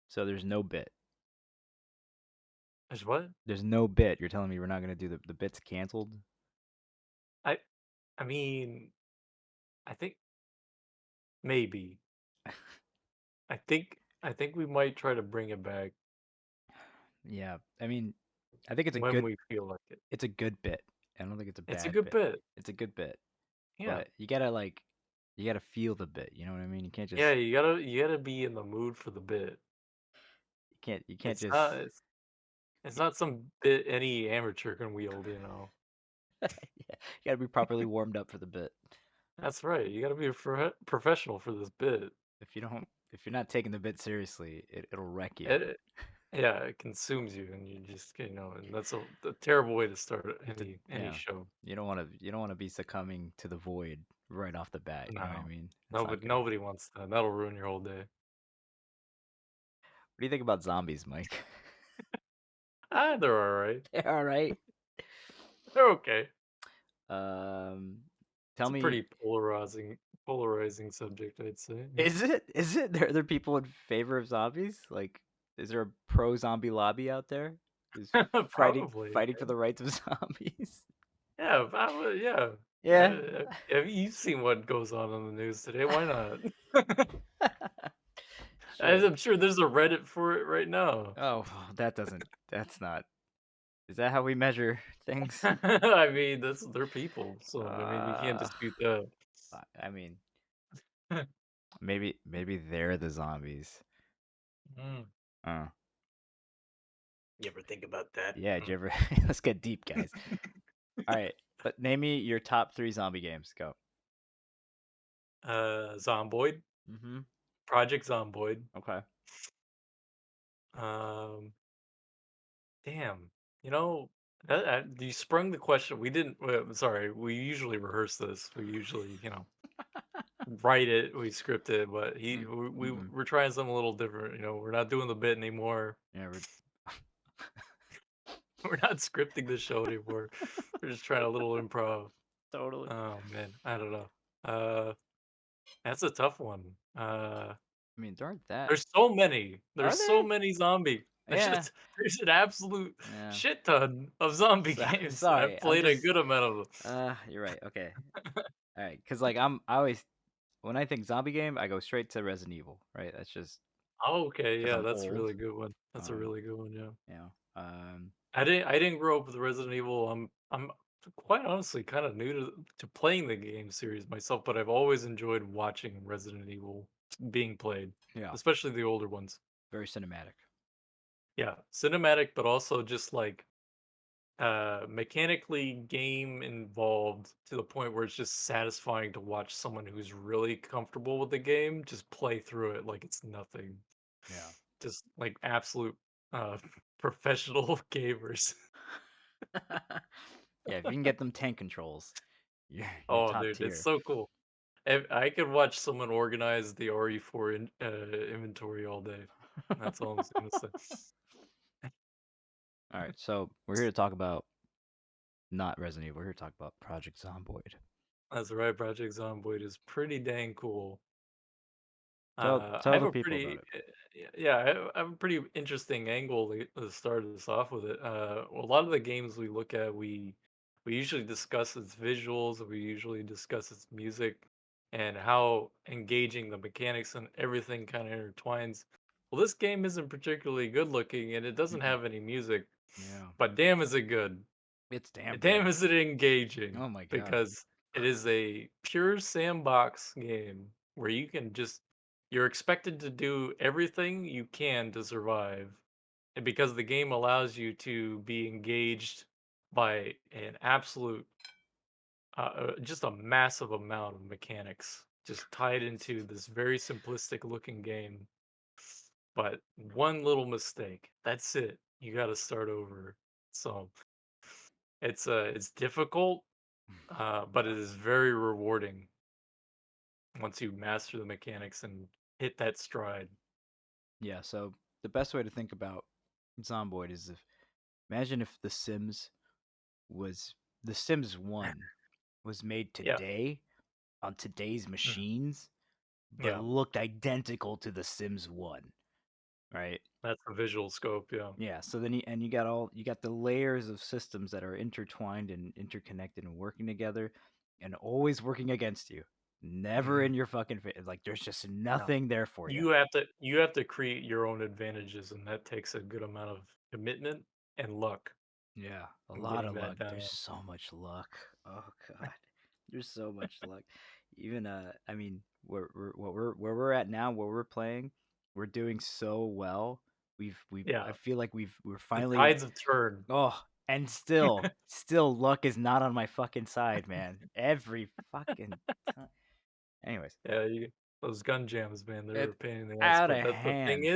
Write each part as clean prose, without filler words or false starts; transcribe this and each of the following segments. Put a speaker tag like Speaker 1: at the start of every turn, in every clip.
Speaker 1: So there's no bit.
Speaker 2: There's what?
Speaker 1: There's no bit. You're telling me we're not gonna do the bit's canceled?
Speaker 2: I I mean, I think maybe. I think we might try to bring it back
Speaker 1: Yeah. I mean, I think
Speaker 2: when we feel like it.
Speaker 1: it's a good bit. I don't think it's a
Speaker 2: It's a
Speaker 1: bad
Speaker 2: good
Speaker 1: bit.
Speaker 2: bit.
Speaker 1: It's a good bit.
Speaker 2: Yeah.
Speaker 1: But you gotta feel the bit, you know what I mean?
Speaker 2: Yeah, you gotta be in the mood for the bit.
Speaker 1: You can't
Speaker 2: It's
Speaker 1: just
Speaker 2: not it's it's not some bit any amateur can wield.
Speaker 1: yeah, you gotta be properly warmed up for the bit.
Speaker 2: That's right. You gotta be a professional for this bit.
Speaker 1: If you're not taking the bit seriously, it'll wreck you.
Speaker 2: It, yeah, it consumes you, and you just, and that's a terrible way to start
Speaker 1: You have to
Speaker 2: any
Speaker 1: yeah.
Speaker 2: show.
Speaker 1: You don't wanna be succumbing to the void right off the bat, you know what I
Speaker 2: No,
Speaker 1: mean? It's not
Speaker 2: nobody
Speaker 1: good.
Speaker 2: nobody wants that. That'll ruin your whole day.
Speaker 1: What do you think about zombies, Mike?
Speaker 2: Ah, they're all right.
Speaker 1: They're all right.
Speaker 2: They're okay.
Speaker 1: Um,
Speaker 2: It's
Speaker 1: tell
Speaker 2: a
Speaker 1: me,
Speaker 2: pretty polarizing subject, I'd say. Yeah.
Speaker 1: is it? Is it? There are there people in favor of zombies? Like, is there a pro zombie lobby out there who's
Speaker 2: Probably.
Speaker 1: fighting for the rights of zombies?
Speaker 2: Yeah, probably, yeah.
Speaker 1: Yeah.
Speaker 2: Have you seen what goes on the news today? Why not?
Speaker 1: Sure.
Speaker 2: I'm sure there's a Reddit for it right now.
Speaker 1: Oh, that doesn't. That's not. Is that how we measure things?
Speaker 2: I mean, that's they're people, so I mean, you can't
Speaker 1: Uh,
Speaker 2: dispute that.
Speaker 1: I mean, maybe they're the zombies.
Speaker 2: Mm.
Speaker 1: Uh,
Speaker 2: You ever think about that?
Speaker 1: yeah. Did you ever? Let's get deep, guys. All right. But name me your top three zombie games. Go.
Speaker 2: Zomboid,
Speaker 1: Mm-hmm.
Speaker 2: Project Zomboid.
Speaker 1: Okay.
Speaker 2: Um, damn, you know, you sprung the question. We didn't. Sorry, we usually rehearse this. We usually, write it, we script it, but
Speaker 1: Mm, mm-mm.
Speaker 2: we're trying something a little different. We're not doing the bit anymore.
Speaker 1: Yeah.
Speaker 2: We're not scripting the show anymore. We're just trying a little improv.
Speaker 1: Totally.
Speaker 2: Oh man, I don't know. Uh, that's a tough one.
Speaker 1: I mean, there aren't that.
Speaker 2: There's so many.
Speaker 1: Are
Speaker 2: There's so
Speaker 1: there?
Speaker 2: many zombie. There's
Speaker 1: Yeah.
Speaker 2: just there's an absolute
Speaker 1: Yeah.
Speaker 2: shit ton of zombie
Speaker 1: So,
Speaker 2: games. I've
Speaker 1: sorry. I'm
Speaker 2: played a
Speaker 1: just.
Speaker 2: good amount of
Speaker 1: You're right. Okay. All right. Cause like I always when I think zombie game, I go straight to Resident Evil. Right. That's just
Speaker 2: Oh, okay,
Speaker 1: because
Speaker 2: yeah,
Speaker 1: I'm
Speaker 2: that's a
Speaker 1: old.
Speaker 2: really good one. That's a
Speaker 1: Um.
Speaker 2: really good one, yeah.
Speaker 1: You know. Um.
Speaker 2: I didn't grow up with Resident Evil. I'm quite honestly kind of new to playing the game series myself, but I've always enjoyed watching Resident Evil being played,
Speaker 1: Yeah.
Speaker 2: especially the older ones.
Speaker 1: Very cinematic.
Speaker 2: Yeah, cinematic, but also just like mechanically game involved to the point where it's just satisfying to watch someone who's really comfortable with the game just play through it like it's nothing.
Speaker 1: Yeah.
Speaker 2: Just like absolute uh professional gamers.
Speaker 1: Yeah. If you can get them tank controls, you're
Speaker 2: Oh,
Speaker 1: top
Speaker 2: dude, it's
Speaker 1: tier.
Speaker 2: so cool. If I could watch someone organize the RE4 inventory all day. That's all I'm gonna say.
Speaker 1: All right. So we're here to talk about not Resident Evil. We're here to talk about Project Zomboid.
Speaker 2: That's right. Project Zomboid is pretty dang cool. I
Speaker 1: Tell
Speaker 2: have
Speaker 1: the
Speaker 2: a
Speaker 1: people about
Speaker 2: pretty,
Speaker 1: it.
Speaker 2: yeah, I have a pretty interesting angle to start this off with it. A lot of the games we look at, we usually discuss its visuals, we usually discuss its music, and how engaging the mechanics and everything kind of intertwines. Well, this game isn't particularly good looking, and it doesn't
Speaker 1: Mm-mm.
Speaker 2: have any music,
Speaker 1: Yeah.
Speaker 2: but damn, is it good!
Speaker 1: It's damn
Speaker 2: Damn,
Speaker 1: good.
Speaker 2: is it engaging!
Speaker 1: Oh my god.
Speaker 2: Because it is a pure sandbox game where you're expected to do everything you can to survive. And because the game allows you to be engaged by an absolute, just a massive amount of mechanics just tied into this very simplistic looking game. But one little mistake, that's it. You got to start over. So it's difficult, but it is very rewarding once you master the mechanics and hit that stride.
Speaker 1: Yeah, so the best way to think about Zomboid is if imagine if was The Sims 1 was made
Speaker 2: Yeah,
Speaker 1: today on today's
Speaker 2: mhm,
Speaker 1: machines, but
Speaker 2: yeah,
Speaker 1: looked identical to The Sims 1. right?
Speaker 2: That's a visual scope, yeah.
Speaker 1: Yeah, so then you got you got the layers of systems that are intertwined and interconnected and working together and always working against you. Never
Speaker 2: Mhm.
Speaker 1: in your fucking face. Like there's just
Speaker 2: Yeah.
Speaker 1: nothing there for you.
Speaker 2: You have to create your own advantages, and that takes a good amount of commitment and luck
Speaker 1: Yeah, a
Speaker 2: in
Speaker 1: lot
Speaker 2: getting
Speaker 1: of
Speaker 2: that
Speaker 1: luck. There's
Speaker 2: down.
Speaker 1: so much luck. Oh god. There's so much luck. Even I mean, where we're at now, where we're playing, we're doing so well. We I
Speaker 2: Yeah,
Speaker 1: feel like we're
Speaker 2: the
Speaker 1: finally.
Speaker 2: tides have turned.
Speaker 1: Oh, and still luck is not on my fucking side, man. Every fucking time. Anyways,
Speaker 2: Yeah, you those gun jams, man, they're a
Speaker 1: it's
Speaker 2: pain in the ass,
Speaker 1: out
Speaker 2: but
Speaker 1: of
Speaker 2: that
Speaker 1: hand.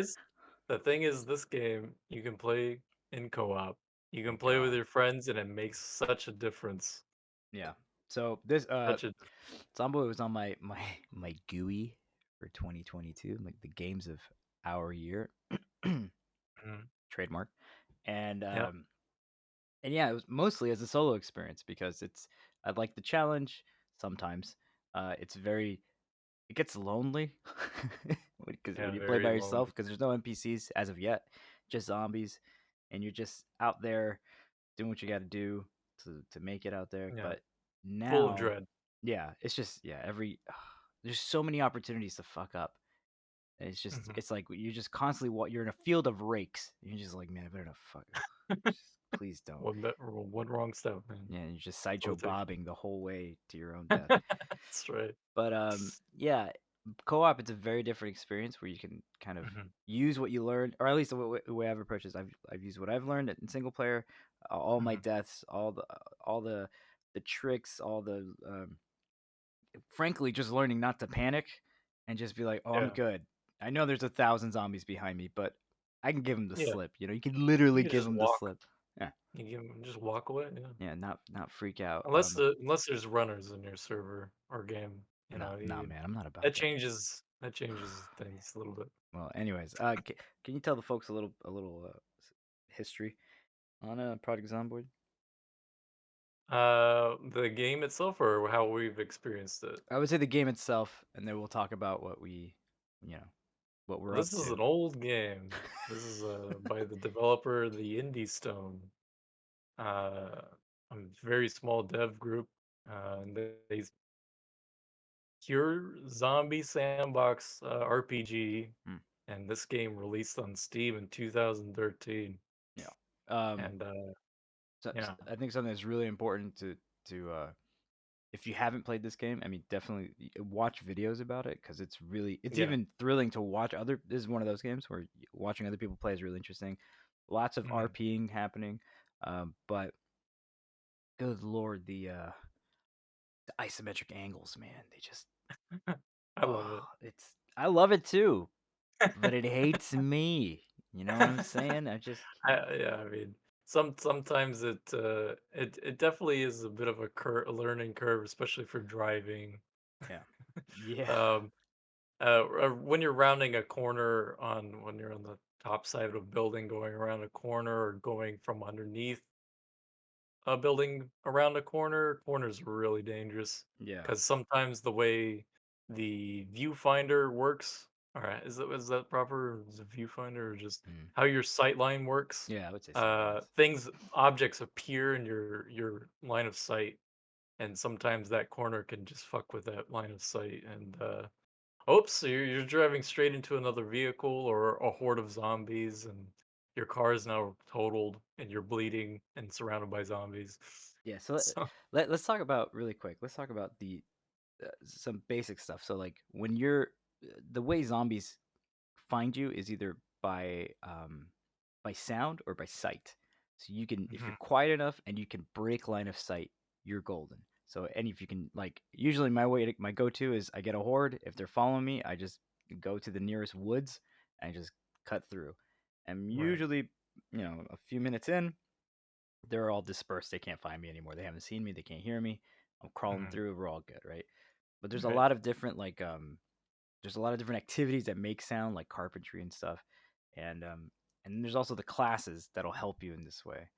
Speaker 2: the thing is this game, you can play in co-op. You can
Speaker 1: Thank
Speaker 2: play with
Speaker 1: God.
Speaker 2: your friends, and it makes such a difference.
Speaker 1: Yeah. So this
Speaker 2: Such a
Speaker 1: Zomboid was on my GUI for 2022, like the games of our year.
Speaker 2: Mhm.
Speaker 1: Trademark. And
Speaker 2: Yeah,
Speaker 1: yeah, it was mostly as a solo experience because I like the challenge sometimes. It's very it gets lonely because when
Speaker 2: yeah,
Speaker 1: you play
Speaker 2: very
Speaker 1: by yourself
Speaker 2: lonely.
Speaker 1: because there's no NPCs as of yet, just zombies, and you're just out there doing what you got to do to make it out there.
Speaker 2: Yeah,
Speaker 1: But
Speaker 2: full of
Speaker 1: now,
Speaker 2: dread.
Speaker 1: yeah, it's just yeah, there's so many opportunities to fuck up.
Speaker 2: Mhm.
Speaker 1: It's like you're just constantly you're in a field of rakes. You're just like, man, I better not fuck. Just please don't.
Speaker 2: One wrong step, man.
Speaker 1: Yeah, and you're just sideshow
Speaker 2: It'll take
Speaker 1: bobbing the whole way to your own death.
Speaker 2: That's right.
Speaker 1: But yeah, co-op it's a very different experience where you can kind of
Speaker 2: Mhm.
Speaker 1: use what you learned, or at least the way I've approached this, I've used what I've learned in single player, all my
Speaker 2: Mhm.
Speaker 1: deaths, all the tricks, all the frankly just learning not to panic and just be like, oh, I'm
Speaker 2: Yeah.
Speaker 1: good. I know there's 1,000 zombies behind me, but I can give them the
Speaker 2: Yeah.
Speaker 1: slip. You know, you can literally
Speaker 2: You can
Speaker 1: give
Speaker 2: just
Speaker 1: them the
Speaker 2: walk.
Speaker 1: slip. Yeah,
Speaker 2: You can just walk away, yeah.
Speaker 1: yeah, not freak out.
Speaker 2: Unless there's runners in your server or game,
Speaker 1: No, man, I'm not about
Speaker 2: that
Speaker 1: that.
Speaker 2: changes things a little bit.
Speaker 1: Well, anyways, can you tell the folks a little history on Project Zomboid?
Speaker 2: The game itself or how we've experienced it?
Speaker 1: I would say the game itself, and then we'll talk about you know, what we're
Speaker 2: This
Speaker 1: up
Speaker 2: is
Speaker 1: to.
Speaker 2: an old game. This is, by the developer, the Indie Stone. Uh, a very small dev group, and they pure zombie sandbox, RPG,
Speaker 1: Hmm,
Speaker 2: and this game released on Steam in 2013,
Speaker 1: yeah. Um,
Speaker 2: and,
Speaker 1: so
Speaker 2: yeah.
Speaker 1: I think something that's really important to if you haven't played this game, I mean, definitely watch videos about it because it's
Speaker 2: Yeah.
Speaker 1: even thrilling to watch other. This is one of those games where watching other people play is really interesting. Lots of
Speaker 2: Mhm.
Speaker 1: RPing happening, but good lord, the isometric angles, man, they just
Speaker 2: I love
Speaker 1: oh,
Speaker 2: it.
Speaker 1: it's I love it too, but it hates me. You know what I'm saying? I just can't.
Speaker 2: Yeah, I mean, sometimes it definitely is a bit of a learning curve, especially for driving.
Speaker 1: Yeah, yeah,
Speaker 2: Um, when you're rounding a corner when you're on the top side of a building, going around a corner or going from underneath a building around a corners are really dangerous
Speaker 1: yeah,
Speaker 2: because sometimes the way the viewfinder works, alright, is that proper? Is it viewfinder or just
Speaker 1: mm.
Speaker 2: how your sight line works?
Speaker 1: Yeah. I would say sightlines.
Speaker 2: Objects appear in your line of sight, and sometimes that corner can just fuck with that line of sight, and, oops, so you're driving straight into another vehicle or a horde of zombies, and your car is now totaled, and you're bleeding and surrounded by zombies.
Speaker 1: Yeah. So
Speaker 2: So
Speaker 1: let's talk about really quick. Let's talk about the some basic stuff. So like when you're the way zombies find you is either by sound or by sight. So you can if you're
Speaker 2: Mhm,
Speaker 1: quiet enough and you can break line of sight, you're golden. So and if you can like usually my go-to is I get a horde. If they're following me, I just go to the nearest woods and just cut through. And
Speaker 2: right,
Speaker 1: usually, a few minutes in, they're all dispersed. They can't find me anymore. They haven't seen me. They can't hear me. I'm crawling
Speaker 2: mhm,
Speaker 1: through. We're all good, right? But
Speaker 2: right,
Speaker 1: there's a lot of different activities that make sound like carpentry and stuff, and and there's also the classes that'll help you in this way.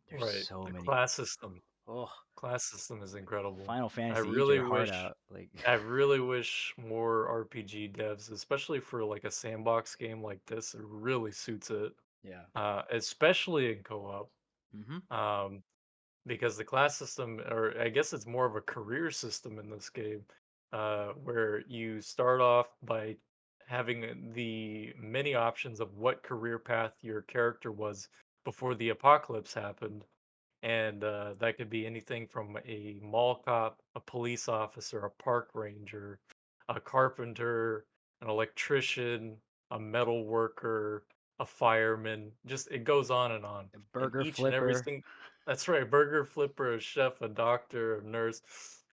Speaker 1: There's
Speaker 2: right,
Speaker 1: so
Speaker 2: the
Speaker 1: many.
Speaker 2: class system.
Speaker 1: Oh,
Speaker 2: Class system is incredible.
Speaker 1: Final
Speaker 2: I
Speaker 1: Fantasy, eat
Speaker 2: really
Speaker 1: your heart
Speaker 2: wish
Speaker 1: out. Like,
Speaker 2: I really wish more RPG devs, especially for like a sandbox game like this, it really suits it.
Speaker 1: yeah.
Speaker 2: Especially in co-op.
Speaker 1: Mm-hmm.
Speaker 2: Um, because the class system, or I guess it's more of a career system in this game, where you start off by having the many options of what career path your character was before the apocalypse happened. And that could be anything from a mall cop, a police officer, a park ranger, a carpenter, an electrician, a metal worker, a fireman. Just it goes on and on.
Speaker 1: A
Speaker 2: And
Speaker 1: burger
Speaker 2: each and every
Speaker 1: flipper.
Speaker 2: single that's right, burger flipper, a chef, a doctor, a nurse.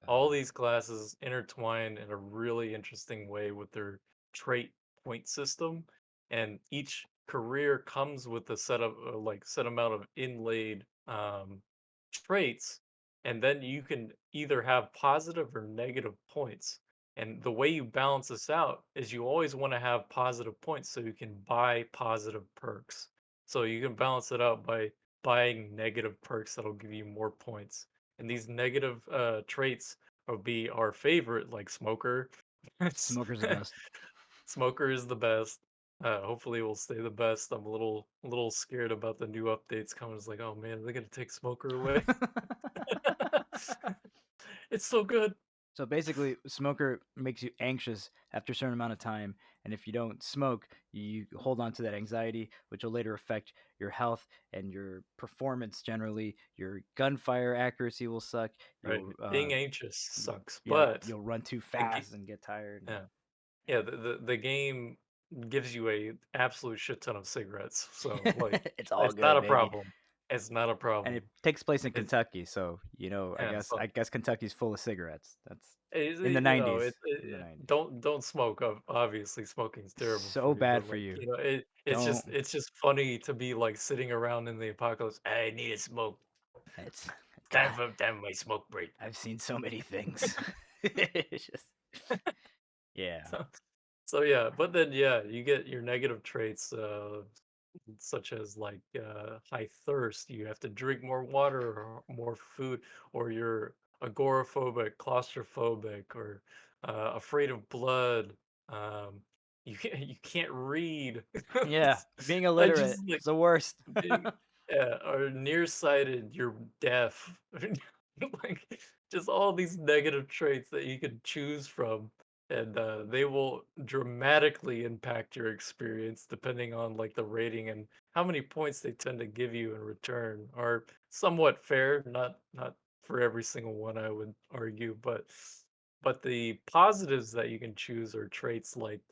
Speaker 2: All
Speaker 1: Uh,
Speaker 2: these classes intertwine in a really interesting way with their trait point system. And each career comes with a set of set amount of inlaid traits, and then you can either have positive or negative points. And the way you balance this out is you always want to have positive points so you can buy positive perks. So you can balance it out by buying negative perks that'll give you more points. And these negative traits will be our favorite, like smoker. It's-
Speaker 1: Smoker's the best.
Speaker 2: Smoker is the best. Hopefully, it will stay the best. I'm a little scared about the new updates coming. It's like, oh man, they're gonna take Smoker away. It's so good.
Speaker 1: So basically, smoker makes you anxious after a certain amount of time, and if you don't smoke, you hold on to that anxiety, which will later affect your health and your performance generally. Your gunfire accuracy will suck.
Speaker 2: Right. Being anxious sucks,
Speaker 1: Yeah,
Speaker 2: but
Speaker 1: you'll run too
Speaker 2: the ga-
Speaker 1: fast and get tired.
Speaker 2: yeah, yeah, the game gives you a absolute shit ton of cigarettes. So like,
Speaker 1: It's all
Speaker 2: it's not
Speaker 1: good,
Speaker 2: a
Speaker 1: baby.
Speaker 2: problem. It's not a
Speaker 1: And it
Speaker 2: problem.
Speaker 1: takes place in
Speaker 2: It's
Speaker 1: Kentucky, so you know,
Speaker 2: yeah.
Speaker 1: I guess Kentucky's full of cigarettes. That's
Speaker 2: It's,
Speaker 1: in the
Speaker 2: you know,
Speaker 1: '90s. In the '90s,
Speaker 2: don't smoke. Obviously, smoking's terrible
Speaker 1: so
Speaker 2: for you.
Speaker 1: bad
Speaker 2: But
Speaker 1: for
Speaker 2: like,
Speaker 1: you.
Speaker 2: it's
Speaker 1: Don't.
Speaker 2: just funny to be like sitting around in the apocalypse. I need a smoke.
Speaker 1: It's
Speaker 2: Time
Speaker 1: God.
Speaker 2: for time for my smoke break.
Speaker 1: I've seen so many things. It's just yeah.
Speaker 2: So, so yeah, but then yeah, you get your negative traits, such as like high thirst. You have to drink more water or more food, or you're agoraphobic, claustrophobic, or afraid of blood. Um, you can't read.
Speaker 1: Yeah, being
Speaker 2: I just
Speaker 1: illiterate
Speaker 2: like
Speaker 1: is the worst.
Speaker 2: being or nearsighted. You're deaf. Like just all these negative traits that you can choose from, and they will dramatically impact your experience depending on like the rating and how many points they tend to give you in return are somewhat fair, not for every single one, I would argue, but the positives that you can choose are traits like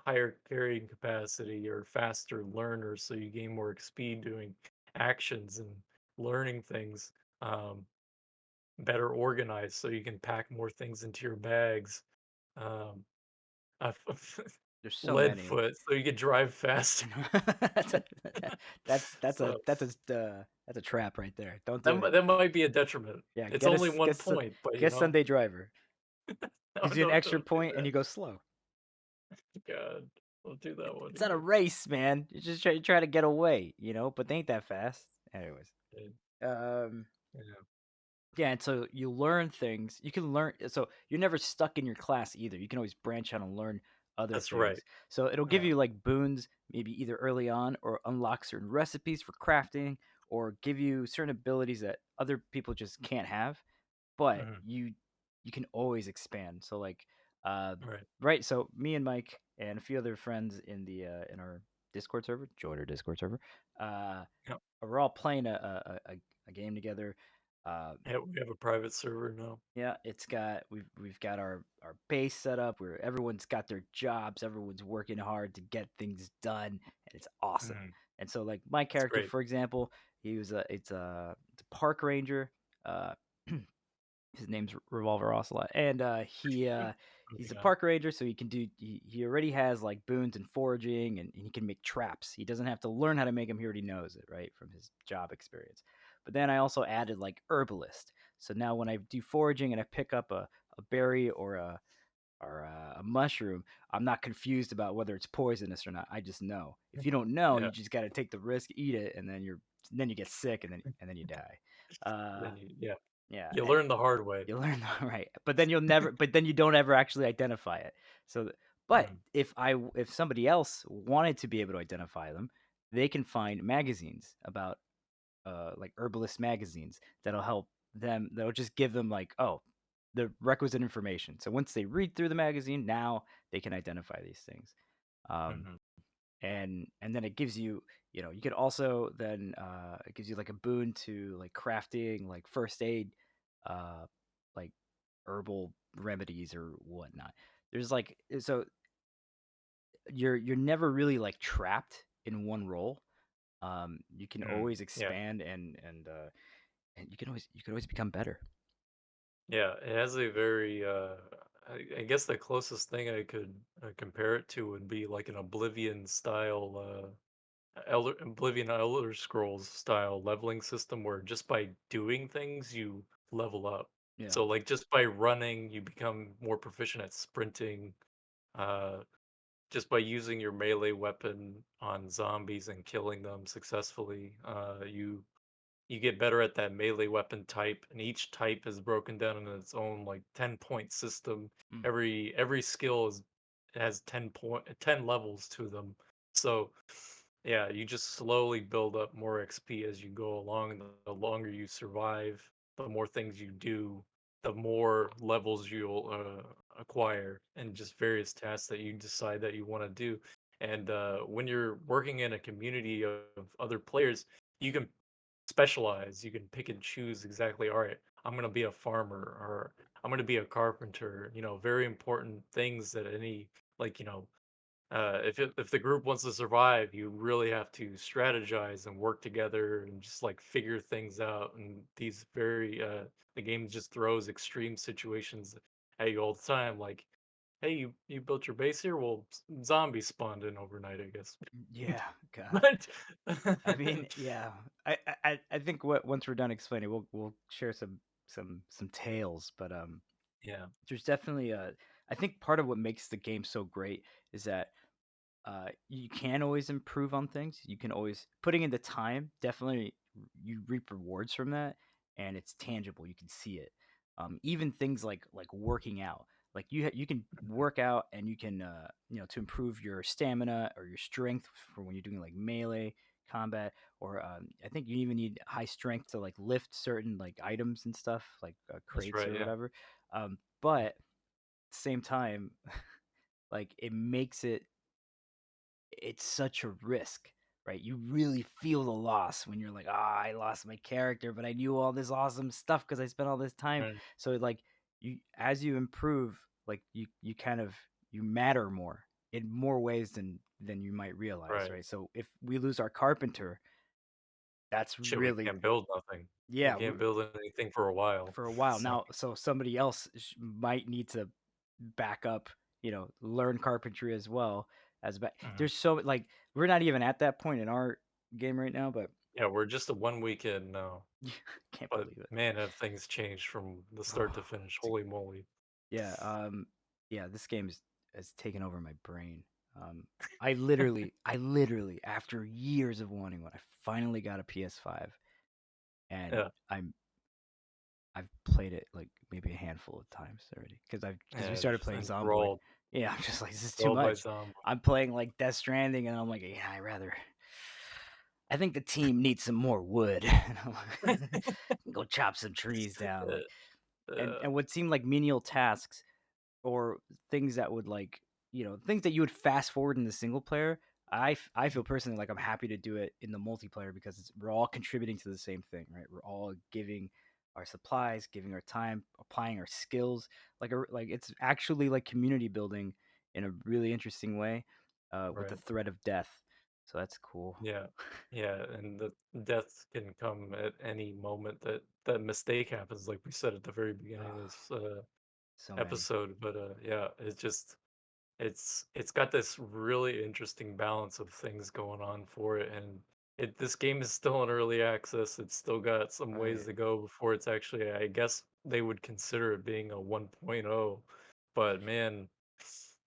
Speaker 2: higher carrying capacity or faster learner, so you gain more XP doing actions and learning things. um, Better organized, so you can pack more things into your bags. um, uh,
Speaker 1: There's so
Speaker 2: Lead
Speaker 1: many.
Speaker 2: foot, so you could drive faster.
Speaker 1: that's a,
Speaker 2: So
Speaker 1: that's a trap right there. Don't
Speaker 2: that
Speaker 1: do it.
Speaker 2: that might be a detriment.
Speaker 1: Yeah,
Speaker 2: It's only one
Speaker 1: get
Speaker 2: point, but
Speaker 1: get Sunday driver.
Speaker 2: no,
Speaker 1: Gives you an extra
Speaker 2: don't do
Speaker 1: point and
Speaker 2: that.
Speaker 1: you go slow.
Speaker 2: God, don't do that one
Speaker 1: It's not a
Speaker 2: again.
Speaker 1: race, man. You try to get away, you know, but they ain't that fast. Anyways.
Speaker 2: Yeah,
Speaker 1: Um
Speaker 2: yeah,
Speaker 1: Yeah, and so you learn things. You can learn, so you're never stuck in your class either. You can always branch out and learn other
Speaker 2: that's right.
Speaker 1: things. So it'll give
Speaker 2: Yeah.
Speaker 1: you like boons, maybe either early on, or unlock certain recipes for crafting, or give you certain abilities that other people just can't have. But
Speaker 2: Mhm.
Speaker 1: you can always expand. So like, uh,
Speaker 2: Right.
Speaker 1: right. So me and Mike and a few other friends in the in our Discord server, join our Discord server. Uh,
Speaker 2: Yep.
Speaker 1: we're all playing a game together. Uh,
Speaker 2: Yeah, we have a private server now.
Speaker 1: yeah, it's got we've got our base set up where everyone's got their jobs, everyone's working hard to get things done, and it's awesome.
Speaker 2: Mhm.
Speaker 1: And so like my
Speaker 2: It's
Speaker 1: character,
Speaker 2: great.
Speaker 1: for example, he was it's a park ranger. Uh his name's Revolver Ocelot, and
Speaker 2: Oh,
Speaker 1: he's a
Speaker 2: yeah.
Speaker 1: park ranger, so he already has like boons and foraging, and he can make traps. He doesn't have to learn how to make them; he already knows it, right, from his job experience. But then I also added like herbalist, so now when I do foraging and I pick up a berry or a mushroom, I'm not confused about whether it's poisonous or not. I just know. If you don't know,
Speaker 2: Yeah.
Speaker 1: you just got to take the risk, eat it, and then you get sick, and then you die. Uh,
Speaker 2: Yeah.
Speaker 1: Yeah,
Speaker 2: You learn the hard way.
Speaker 1: you learn right, but then you'll never, but then you don't ever actually identify it. So, but
Speaker 2: Mm,
Speaker 1: if somebody else wanted to be able to identify them, they can find magazines about like herbalist magazines that'll help them. That'll just give them like, oh, the requisite information. So once they read through the magazine, now they can identify these things. Um,
Speaker 2: mhm,
Speaker 1: and then it gives you, you could also then it gives you like a boon to like crafting like first aid, uh like herbal remedies or whatnot. There's like, so you're never really like trapped in one role. You can
Speaker 2: mm,
Speaker 1: always
Speaker 2: yeah.
Speaker 1: expand, and you can always become better.
Speaker 2: Yeah, it has a very I guess the closest thing I could compare it to would be like an Oblivion style Oblivion Elder Scrolls style leveling system where just by doing things you level up.
Speaker 1: Yeah.
Speaker 2: So like just by running you become more proficient at sprinting. Uh just by using your melee weapon on zombies and killing them successfully, you get better at that melee weapon type, and each type is broken down into its own like 10-point system.
Speaker 1: Mm.
Speaker 2: Every skill is has 10 levels to them. So yeah, you just slowly build up more XP as you go along, and the longer you survive, the more things you do, the more levels you'll acquire, and just various tasks that you decide that you want to do. And when you're working in a community of other players, you can specialize. You can pick and choose exactly, all right, I'm going to be a farmer or I'm going to be a carpenter, very important things that any, like, if the group wants to survive, you really have to strategize and work together and just like figure things out. And these very the game just throws extreme situations at you all the time. Like, hey, you built your base here. Well, zombies spawned in overnight, I guess.
Speaker 1: Yeah, God.
Speaker 2: But
Speaker 1: I mean, yeah. I think what once we're done explaining, we'll share some tales, but
Speaker 2: yeah,
Speaker 1: there's definitely a. I think part of what makes the game so great is that you can always improve on things. You can always putting in the time. Definitely, you reap rewards from that, and it's tangible. You can see it. Even things like working out. Like you can
Speaker 2: mhm,
Speaker 1: work out, and you can to improve your stamina or your strength for when you're doing like melee combat, or I think you even need high strength to like lift certain like items and stuff like
Speaker 2: that's
Speaker 1: crates
Speaker 2: right.
Speaker 1: or
Speaker 2: Yeah.
Speaker 1: whatever. But at the same time, like it makes it's such a risk, right? You really feel the loss when you're like, ah, I lost my character, but I knew all this awesome stuff because I spent all this time.
Speaker 2: Right.
Speaker 1: So like as you improve, like you kind of you matter more in more ways than you might realize,
Speaker 2: Right.
Speaker 1: right? So if we lose our carpenter, that's
Speaker 2: Shit, we
Speaker 1: really
Speaker 2: can't build nothing. We
Speaker 1: yeah,
Speaker 2: can't build anything for a while.
Speaker 1: for a while
Speaker 2: So,
Speaker 1: now. So somebody else might need to back up, learn carpentry as well as back.
Speaker 2: mhm.
Speaker 1: There's so like we're not even at that point in our game right now, but
Speaker 2: Yeah, we're just a 1 weekend now,
Speaker 1: can't
Speaker 2: but
Speaker 1: believe it.
Speaker 2: man, have things changed from the start to
Speaker 1: Oh,
Speaker 2: finish.
Speaker 1: dude.
Speaker 2: Holy moly.
Speaker 1: Yeah, yeah, this game has taken over my brain. Um, I literally, after years of wanting one, I finally got a PS5, and
Speaker 2: Yeah,
Speaker 1: I've played it like maybe a handful of times already because we
Speaker 2: yeah,
Speaker 1: started
Speaker 2: just
Speaker 1: playing Zomboid.
Speaker 2: enthralled,
Speaker 1: Yeah, I'm just like this is too
Speaker 2: enthralled by
Speaker 1: much.
Speaker 2: Zomboid.
Speaker 1: I'm playing like Death Stranding, and I'm like, yeah, I think the team needs some more wood. And I'm like, go chop some trees down,
Speaker 2: Uh,
Speaker 1: like, and
Speaker 2: uh,
Speaker 1: and what seemed like menial tasks or things that would like things that you would fast forward in the single player. I feel personally like I'm happy to do it in the multiplayer because we're all contributing to the same thing, right? We're all giving our supplies, giving our time, applying our skills. Like it's actually like community building in a really interesting way, with the
Speaker 2: right.
Speaker 1: threat of death. So that's cool.
Speaker 2: Yeah. Yeah, and the death can come at any moment that mistake happens, like we said at the very beginning of
Speaker 1: Ah,
Speaker 2: this
Speaker 1: so many.
Speaker 2: episode. But yeah, it's got this really interesting balance of things going on for it, and this game is still in early access. It's still got some ways
Speaker 1: Right.
Speaker 2: to go before it's actually, I guess they would consider it being a 1.0. But man,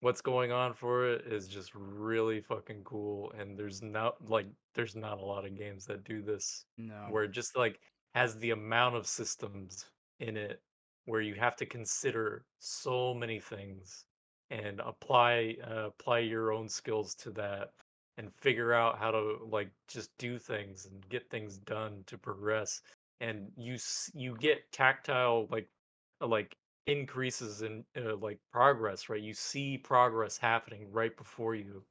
Speaker 2: what's going on for it is just really fucking cool, and there's not a lot of games that do this
Speaker 1: No.
Speaker 2: where it just like has the amount of systems in it where you have to consider so many things and apply your own skills to that and figure out how to like just do things and get things done to progress and you get tactile like increases in like progress, right? You see progress happening right before you,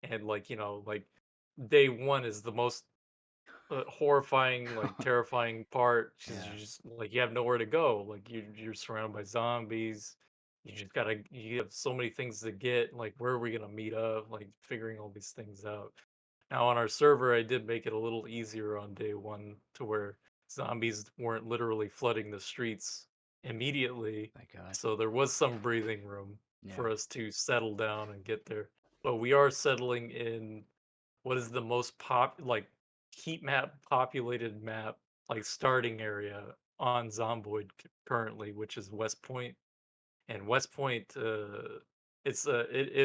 Speaker 2: and like like day one is the most horrifying, like, terrifying part because
Speaker 1: Yeah.
Speaker 2: you just like, you have nowhere to go, like, you're surrounded by zombies, you have so many things to get, like, where are we gonna meet up, like, figuring all these things out. Now on our server, I did make it a little easier on day 1 to where zombies weren't literally flooding the streets immediately,
Speaker 1: Thank God.
Speaker 2: so there was some breathing room
Speaker 1: Yeah.
Speaker 2: for us to settle down and get there, but we are settling in what is the most heat map populated map, like, starting area on Zomboid currently, which is West Point. And West Point, it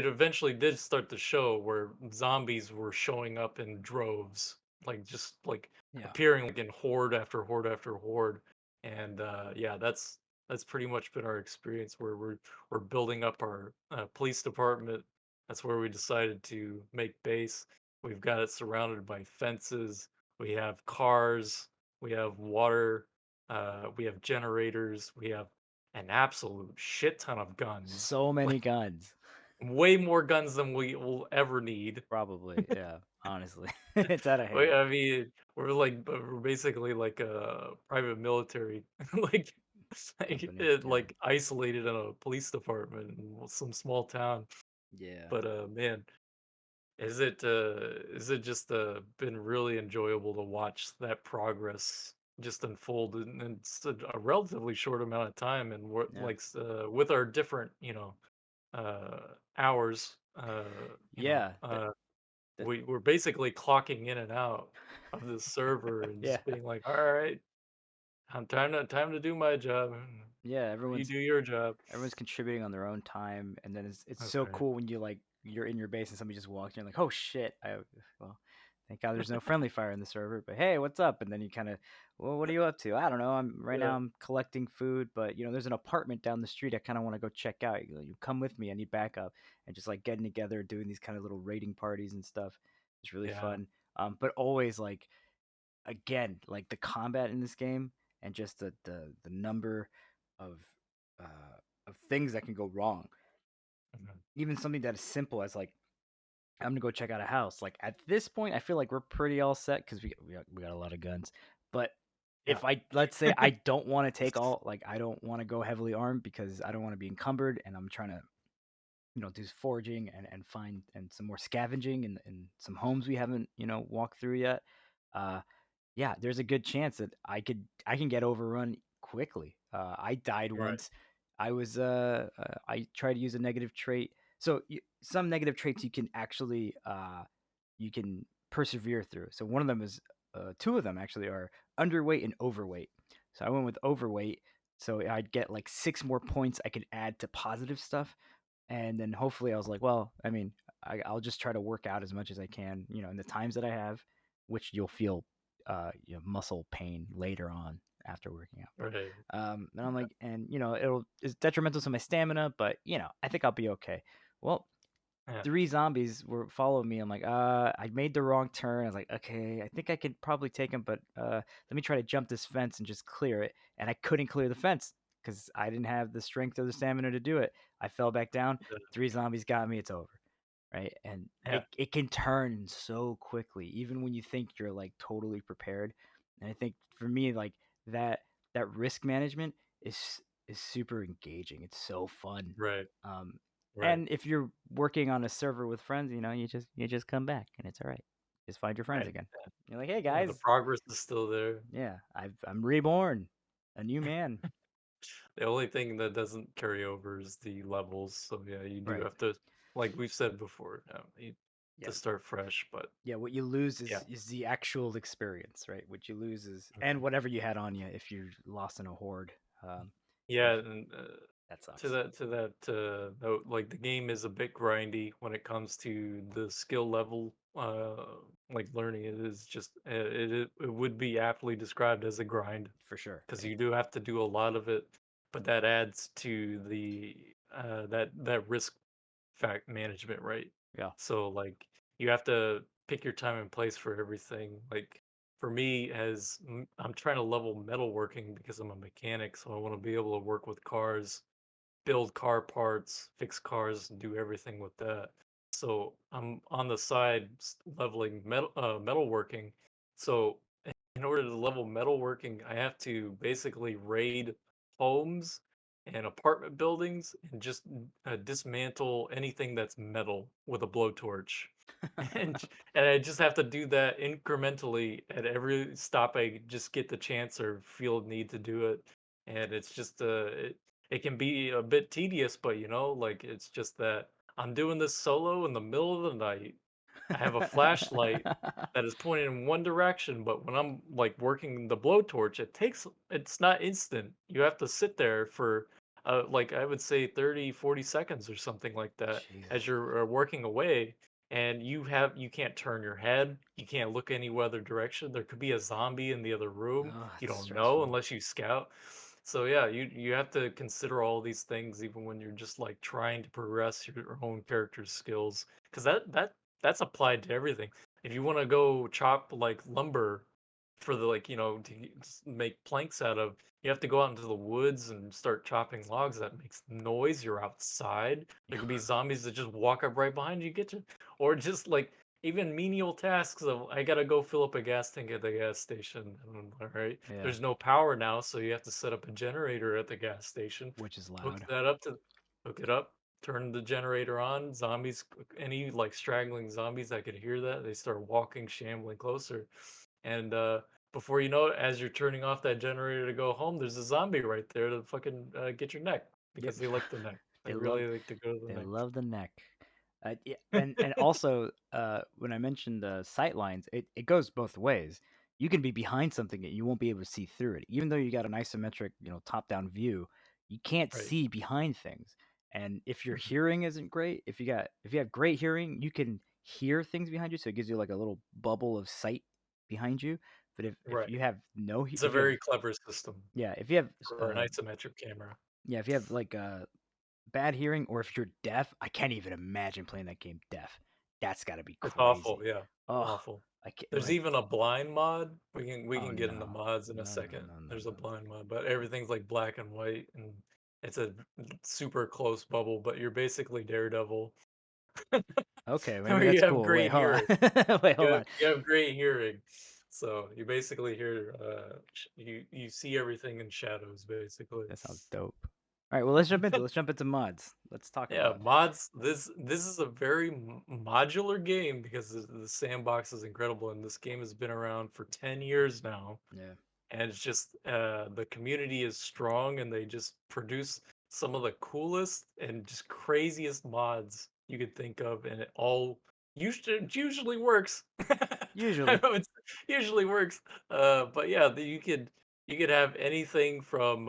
Speaker 2: eventually did start to show where zombies were showing up in droves, like, just, like,
Speaker 1: Yeah.
Speaker 2: appearing, like, in horde after horde after horde, and, yeah, that's pretty much been our experience where we're building up our, police department. That's where we decided to make base. We've got it surrounded by fences, we have cars, we have water, we have generators, we have an absolute shit ton of guns.
Speaker 1: So many
Speaker 2: Like,
Speaker 1: guns.
Speaker 2: way more guns than we will ever need.
Speaker 1: Probably. Yeah. Honestly, it's out of
Speaker 2: We
Speaker 1: hand.
Speaker 2: I mean, we're basically like a private military, like
Speaker 1: Company. Yeah.
Speaker 2: like, isolated in a police department in some small town.
Speaker 1: Yeah.
Speaker 2: But, man, is it just, been really enjoyable to watch that progress just unfold in a relatively short amount of time, and we're
Speaker 1: Yeah.
Speaker 2: like, with our different, hours,
Speaker 1: Yeah. That.
Speaker 2: we're basically clocking in and out of the server and
Speaker 1: Yeah.
Speaker 2: just being like, "All right, time to do my job, and
Speaker 1: Yeah.
Speaker 2: you
Speaker 1: Everyone's
Speaker 2: do your job."
Speaker 1: everyone's contributing on their own time, and then it's
Speaker 2: That's
Speaker 1: so
Speaker 2: right.
Speaker 1: cool when you're in your base and somebody just walks in, like, oh shit, well, thank God there's no friendly fire in the server, but hey, what's up? And then you kind of, well, what are you up to? I don't know. I'm right now
Speaker 2: Yeah,
Speaker 1: I'm collecting food, but there's an apartment down the street I kind of want to go check out. You come with me, I need backup, and just like getting together, doing these kind of little raiding parties and stuff. It's really
Speaker 2: yeah,
Speaker 1: fun. But always like, again, like the combat in this game and just the number of of things that can go wrong.
Speaker 2: mhm,
Speaker 1: Even something that is simple as like, I'm gonna go check out a house. Like at this point, I feel like we're pretty all set because we got a lot of guns. But
Speaker 2: yeah,
Speaker 1: if I, let's say I don't want to take all, like I don't want to go heavily armed because I don't want to be encumbered, and I'm trying to do foraging and find and some more scavenging in some homes we haven't walked through yet. Uh, yeah, there's a good chance that I can get overrun quickly. I died
Speaker 2: right,
Speaker 1: once. I tried to use a negative trait. So some negative traits you can actually you can persevere through. So one of them is two of them actually are underweight and overweight. So I went with overweight, so I'd get like 6 more points I could add to positive stuff, and then hopefully I was like, well, I mean, I'll just try to work out as much as I can, in the times that I have, which you'll feel, muscle pain later on after working out. But
Speaker 2: right,
Speaker 1: and I'm like, and it's detrimental to my stamina, but I think I'll be okay. Well,
Speaker 2: yeah,
Speaker 1: 3 zombies were following me. I'm like, I made the wrong turn. I was like, okay, I think I could probably take them, but let me try to jump this fence and just clear it. And I couldn't clear the fence because I didn't have the strength or the stamina to do it. I fell back down.
Speaker 2: yeah,
Speaker 1: 3 zombies got me. It's over, right? And
Speaker 2: yeah,
Speaker 1: it can turn so quickly, even when you think you're like totally prepared. And I think for me, like that risk management is super engaging. It's so fun.
Speaker 2: right,
Speaker 1: Um,
Speaker 2: right,
Speaker 1: and if you're working on a server with friends, you just come back and it's all right. Just find your friends
Speaker 2: right.
Speaker 1: again. You're like, hey
Speaker 2: Yeah, the
Speaker 1: guys,
Speaker 2: progress is still there.
Speaker 1: yeah, I'm reborn, a new man.
Speaker 2: The only thing that doesn't carry over is the levels, so, yeah, you do
Speaker 1: Right.
Speaker 2: have to, like we've said before, you to
Speaker 1: Yeah.
Speaker 2: start fresh, but
Speaker 1: Yeah. What you lose
Speaker 2: yeah.
Speaker 1: is the actual experience, right? What you lose is, and
Speaker 2: Mhm.
Speaker 1: whatever you had on you if you're lost in a horde.
Speaker 2: Yeah,
Speaker 1: Which
Speaker 2: and,
Speaker 1: that
Speaker 2: to
Speaker 1: sucks.
Speaker 2: that note, like, the game is a bit grindy when it comes to the skill level uh, like learning it is just it would be aptly described as a grind
Speaker 1: for sure.
Speaker 2: because you do have to do a lot of it, but that adds to the that risk fact management, right?
Speaker 1: Yeah.
Speaker 2: So like you have to pick your time and place for everything. Like for me, I'm trying to level metalworking because I'm a mechanic, so I want to be able to work with cars, build car parts, fix cars, and do everything with that. So I'm on the side leveling metalworking. So in order to level metalworking, I have to basically raid homes and apartment buildings and just dismantle anything that's metal with a blowtorch. And and I just have to do that incrementally at every stop I just get the chance or feel a need to do it. And it's just it can be a bit tedious, but like it's just that I'm doing this solo in the middle of the night. I have a flashlight that is pointed in one direction, but when I'm like working the blowtorch, it's not instant. You have to sit there for like I would say 30, 40 seconds or something like that as
Speaker 1: Jesus.
Speaker 2: you're working away. And you can't turn your head, you can't look any other direction. There could be a zombie in the other room.
Speaker 1: Oh,
Speaker 2: You
Speaker 1: it's
Speaker 2: don't know
Speaker 1: stressful.
Speaker 2: unless you scout. So yeah, you have to consider all these things even when you're just like trying to progress your own character's skills because that's applied to everything. If you want to go chop like lumber for the like, just make planks out of, you have to go out into the woods and start chopping logs. That makes noise. You're outside. There could be zombies that just walk up right behind you, get you, or just like even menial tasks of I gotta go fill up a gas tank at the gas station. All right,
Speaker 1: Yeah,
Speaker 2: there's no power now, so you have to set up a generator at the gas station.
Speaker 1: which is
Speaker 2: Hook
Speaker 1: loud.
Speaker 2: that up to hook it up, turn the generator on. Zombies, any like straggling zombies that could hear that, they start walking, shambling closer. And before you know it, as you're turning off that generator to go home, there's a zombie right there to fucking get your neck
Speaker 1: Yep.
Speaker 2: because they like the neck. They
Speaker 1: They love
Speaker 2: really like to go to the
Speaker 1: they
Speaker 2: neck.
Speaker 1: love the neck. Yeah, and also when I mentioned the sight lines, it goes both ways. You can be behind something and you won't be able to see through it, even though you got an isometric, top down view. You can't
Speaker 2: Right.
Speaker 1: see behind things. And if your
Speaker 2: Mhm.
Speaker 1: hearing isn't great, if you have great hearing, you can hear things behind you, so it gives you like a little bubble of sight behind you. But if
Speaker 2: Right.
Speaker 1: you have no,
Speaker 2: It's a
Speaker 1: if you have
Speaker 2: very clever system
Speaker 1: yeah, if you have
Speaker 2: for an isometric camera.
Speaker 1: yeah, if you have like bad hearing, or if you're deaf, I can't even imagine playing that game deaf. That's got to be
Speaker 2: It's awful,
Speaker 1: crazy.
Speaker 2: yeah,
Speaker 1: Oh,
Speaker 2: awful.
Speaker 1: I can't
Speaker 2: There's
Speaker 1: like.
Speaker 2: even a blind mod. We
Speaker 1: Oh
Speaker 2: can get into
Speaker 1: no,
Speaker 2: mods in a
Speaker 1: no, no,
Speaker 2: second.
Speaker 1: no, no,
Speaker 2: There's a
Speaker 1: no.
Speaker 2: blind mod, but everything's like black and white, and it's a super close bubble. But you're basically Daredevil,
Speaker 1: Okay, maybe
Speaker 2: where
Speaker 1: that's
Speaker 2: you have
Speaker 1: cool. Wait,
Speaker 2: great
Speaker 1: hold
Speaker 2: hearing.
Speaker 1: on. Wait, hold on.
Speaker 2: You have great hearing, so you basically hear you see everything in shadows, basically.
Speaker 1: That sounds dope. All right, well let's jump into mods. Let's talk
Speaker 2: Yeah,
Speaker 1: about.
Speaker 2: mods. This is a very modular game because the sandbox is incredible, and this game has been around for 10 years now.
Speaker 1: Yeah.
Speaker 2: And it's just the community is strong, and they just produce some of the coolest and just craziest mods you could think of, and usually works. I
Speaker 1: Usually.
Speaker 2: know it usually works, but yeah, you could have anything from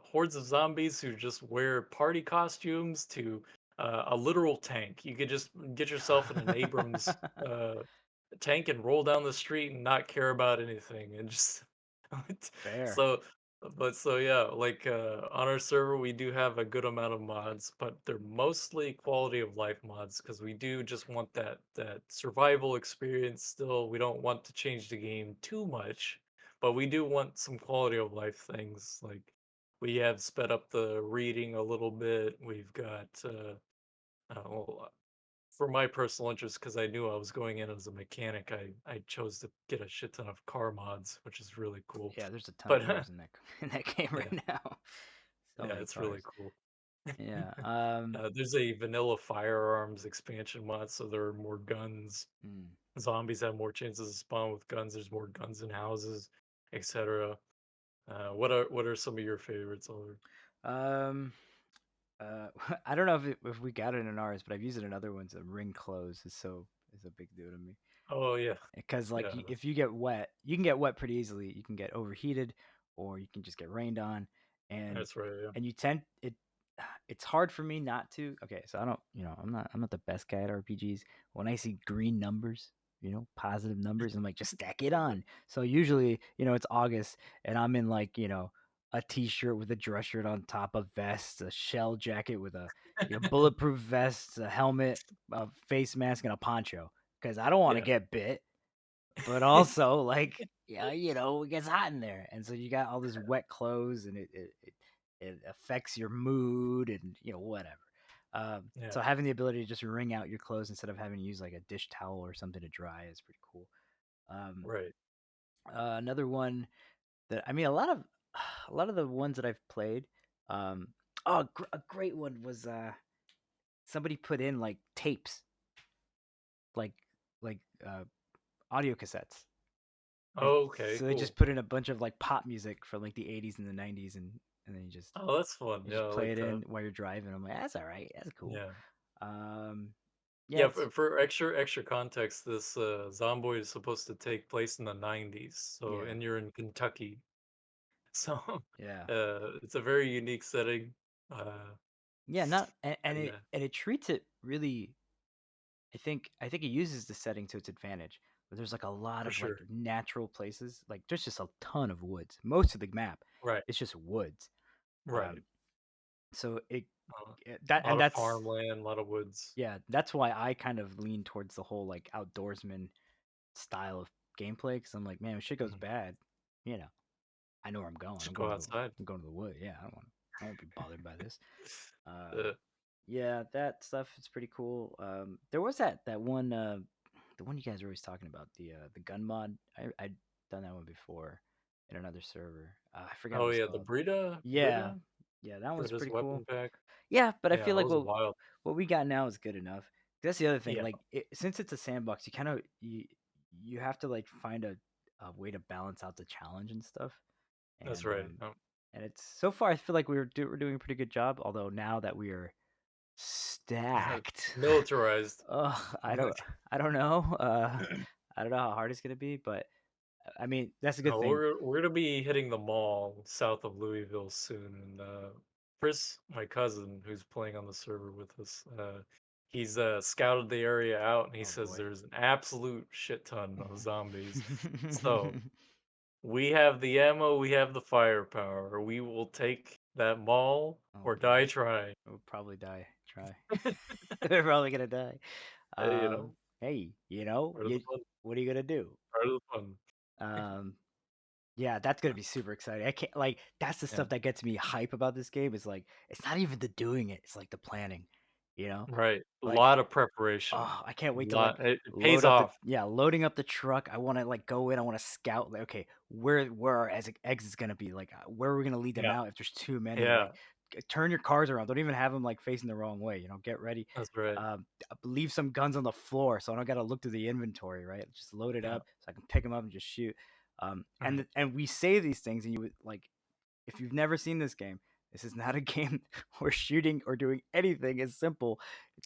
Speaker 2: hordes of zombies who just wear party costumes to a literal tank. You could just get yourself in an Abrams tank and roll down the street and not care about anything and just
Speaker 1: Fair.
Speaker 2: so so yeah, like on our server we do have a good amount of mods, but they're mostly quality of life mods because we do just want that survival experience still. We don't want to change the game too much, but we do want some quality of life things like we have sped up the reading a little bit. We've got well, for my personal interest, because I knew I was going in as a mechanic, I chose to get a shit ton of car mods, which is really cool.
Speaker 1: Yeah, there's a ton of
Speaker 2: But
Speaker 1: cars in that in that game
Speaker 2: yeah,
Speaker 1: right now. So
Speaker 2: yeah,
Speaker 1: many
Speaker 2: it's really
Speaker 1: cars.
Speaker 2: cool.
Speaker 1: Yeah.
Speaker 2: There's a vanilla firearms expansion mod, so there are more guns.
Speaker 1: Hmm.
Speaker 2: Zombies have more chances to spawn with guns. There's more guns in houses, etc. What are some of your favorites, Oliver?
Speaker 1: Um. I don't know if we got it in ours, but I've used it in other ones. Ring close is a big deal to me.
Speaker 2: Oh yeah,
Speaker 1: Because like
Speaker 2: yeah,
Speaker 1: if you get wet, you can get wet pretty easily. You can get overheated, or you can just get rained on, and
Speaker 2: that's right. Yeah,
Speaker 1: you tend it. It's hard for me not to. Okay, so I don't. I'm not the best guy at RPGs. When I see green numbers, positive numbers. I'm like, just stack it on. So usually, it's August and I'm in like, a t-shirt with a dress shirt on top, a vest, a shell jacket with a, bulletproof vest, a helmet, a face mask, and a poncho because I don't want to
Speaker 2: Yeah.
Speaker 1: get bit. But also, like, yeah, it gets hot in there, and so you got all this wet clothes, and it affects your mood, and whatever.
Speaker 2: Yeah.
Speaker 1: So having the ability to just wring out your clothes instead of having to use like a dish towel or something to dry is pretty cool. Um,
Speaker 2: Right.
Speaker 1: Another one that I mean, a lot of the ones that I've played. Um, a great one was somebody put in like tapes, like like uh, audio cassettes. And
Speaker 2: Okay,
Speaker 1: so they just
Speaker 2: cool.
Speaker 1: put in a bunch of like pop music from like the 80s and the 90s, and then
Speaker 2: Oh, that's fun.
Speaker 1: you
Speaker 2: Yeah,
Speaker 1: just
Speaker 2: I
Speaker 1: play
Speaker 2: like
Speaker 1: it
Speaker 2: that.
Speaker 1: in while you're driving. I'm like, that's all right. That's cool.
Speaker 2: Yeah.
Speaker 1: Um yeah,
Speaker 2: Yeah,
Speaker 1: it's
Speaker 2: for extra context, this Zomboid is supposed to take place in the 90s. So,
Speaker 1: yeah.
Speaker 2: and you're in Kentucky. So,
Speaker 1: Yeah.
Speaker 2: it's a very unique setting. Uh,
Speaker 1: Yeah, not and
Speaker 2: and
Speaker 1: it and it treats it really. I think it uses the setting to its advantage. But there's like a lot
Speaker 2: for
Speaker 1: of like
Speaker 2: sure.
Speaker 1: natural places. Like there's just a ton of woods. Most of the map
Speaker 2: Right.
Speaker 1: is just woods.
Speaker 2: Right.
Speaker 1: Um so it
Speaker 2: Uh,
Speaker 1: that
Speaker 2: a
Speaker 1: and
Speaker 2: lot of
Speaker 1: that's
Speaker 2: farmland, a lot of woods.
Speaker 1: yeah, that's why I kind of lean towards the whole like outdoorsman style of gameplay because I'm like, man, if shit goes
Speaker 2: Mhm.
Speaker 1: bad, you know, I know where I'm going.
Speaker 2: Just go outside.
Speaker 1: I'm going to the wood. Yeah, I won't be bothered by this.
Speaker 2: Uh,
Speaker 1: Yeah, that stuff is pretty cool. There was that one, the one you guys were always talking about, the gun mod. I done that one before in another server. I forgot what
Speaker 2: oh
Speaker 1: it's
Speaker 2: yeah, the
Speaker 1: called.
Speaker 2: Brita,
Speaker 1: Yeah,
Speaker 2: Brita,
Speaker 1: yeah, that one's
Speaker 2: Brita's
Speaker 1: pretty
Speaker 2: weapon
Speaker 1: cool.
Speaker 2: pack.
Speaker 1: Yeah, but I
Speaker 2: Yeah,
Speaker 1: feel like
Speaker 2: those are wild.
Speaker 1: what we got now is good enough. That's the other thing.
Speaker 2: Yeah,
Speaker 1: Like, since it's a sandbox, you have to like find a way to balance out the challenge and stuff.
Speaker 2: that's
Speaker 1: And
Speaker 2: right.
Speaker 1: and it's so far I feel like we're doing a pretty good job. Although now that we are stacked,
Speaker 2: Militarized.
Speaker 1: I don't know. I don't know how hard it's gonna be, but I mean that's a good
Speaker 2: No,
Speaker 1: thing.
Speaker 2: we're gonna be hitting the mall south of Louisville soon, and Chris, my cousin, who's playing on the server with us, he's scouted the area out, and he
Speaker 1: Oh
Speaker 2: says
Speaker 1: boy.
Speaker 2: there's an absolute shit ton of zombies. So we have the ammo, we have the firepower. We will take that mall
Speaker 1: Oh
Speaker 2: or
Speaker 1: boy.
Speaker 2: die trying.
Speaker 1: We'll probably die. Try. We're probably gonna die.
Speaker 2: Hey, you know,
Speaker 1: Hey,
Speaker 2: part of the fun.
Speaker 1: what are you gonna do?
Speaker 2: Part of the fun.
Speaker 1: Um, yeah, that's gonna be super exciting. I can't like that's the
Speaker 2: Yeah.
Speaker 1: stuff that gets me hype about this game. Is like it's not even the doing it; it's like the planning. You know,
Speaker 2: Right. A
Speaker 1: like
Speaker 2: lot of prepreparation.
Speaker 1: oh, I can't wait to like
Speaker 2: Lot. It pays off.
Speaker 1: loading up the truck. I want to like go in. I want to scout. Like, okay, where our exits gonna be? Like, where are we gonna lead them
Speaker 2: Yeah.
Speaker 1: out if there's too many? Like,
Speaker 2: Yeah.
Speaker 1: turn your cars around. Don't even have them like facing the wrong way. Get ready.
Speaker 2: That's right.
Speaker 1: Leave some guns on the floor so I don't gotta look through the inventory. Right, just load it
Speaker 2: Yeah.
Speaker 1: up so I can pick them up and just shoot.
Speaker 2: Mhm.
Speaker 1: And we say these things, and you would like if you've never seen this game, this is not a game where shooting or doing anything is simple,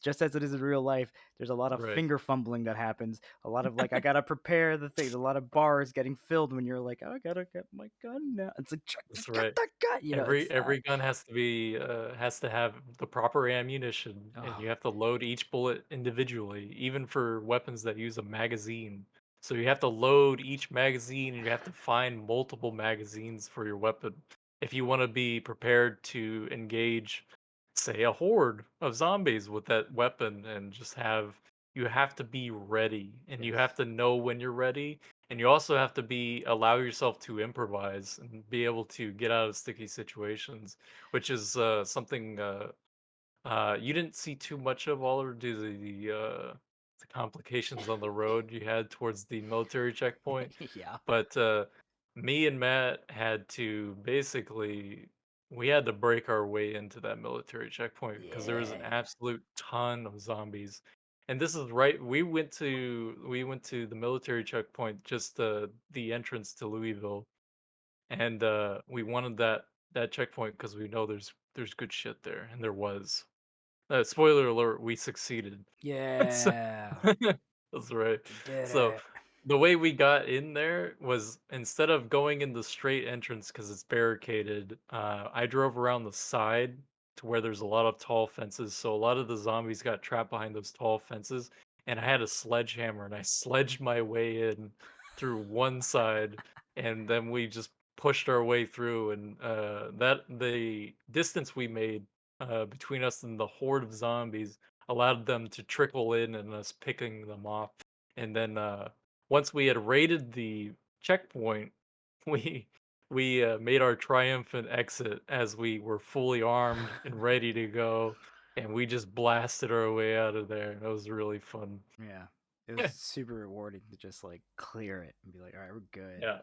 Speaker 1: just as it is in real life. There's a lot of
Speaker 2: Right.
Speaker 1: finger fumbling that happens. A lot of like, I gotta prepare the thing. A lot of bars getting filled when you're like, oh, I gotta get my gun now. It's like,
Speaker 2: That's
Speaker 1: just get
Speaker 2: right.
Speaker 1: the gun. It's not.
Speaker 2: Every gun has to have the proper ammunition, and
Speaker 1: Oh,
Speaker 2: you have to load each bullet individually, even for weapons that use a magazine. So you have to load each magazine, and you have to find multiple magazines for your weapon if you want to be prepared to engage, say, a horde of zombies with that weapon, and just have you have to be ready, and you
Speaker 1: yes,
Speaker 2: have to know when you're ready, and you also have to be allow yourself to improvise and be able to get out of sticky situations, which is something you didn't see too much of, Oliver, due to the complications on the road you had towards the military checkpoint.
Speaker 1: yeah,
Speaker 2: But me and Matt had to basically we had to break our way into that military checkpoint because there was an
Speaker 1: yeah,
Speaker 2: absolute ton of zombies. And this is right. We went to the military checkpoint, just the entrance to Louisville, and we wanted that checkpoint because we know there's good shit there, and there was. Spoiler alert: we succeeded. So
Speaker 1: yeah.
Speaker 2: that's right.
Speaker 1: We did
Speaker 2: So
Speaker 1: it.
Speaker 2: the way we got in there was instead of going in the straight entrance because it's barricaded, I drove around the side to where there's a lot of tall fences. So a lot of the zombies got trapped behind those tall fences, and I had a sledgehammer, and I sledged my way in through one side, and then we just pushed our way through, and, that the distance we made, between us and the horde of zombies allowed them to trickle in and us picking them off, and then, once we had raided the checkpoint, we made our triumphant exit as we were fully armed and ready to go, and we just blasted our way out of there. That was really fun.
Speaker 1: Yeah. It was super rewarding to just like clear it and be like, all right, we're good.
Speaker 2: Yeah.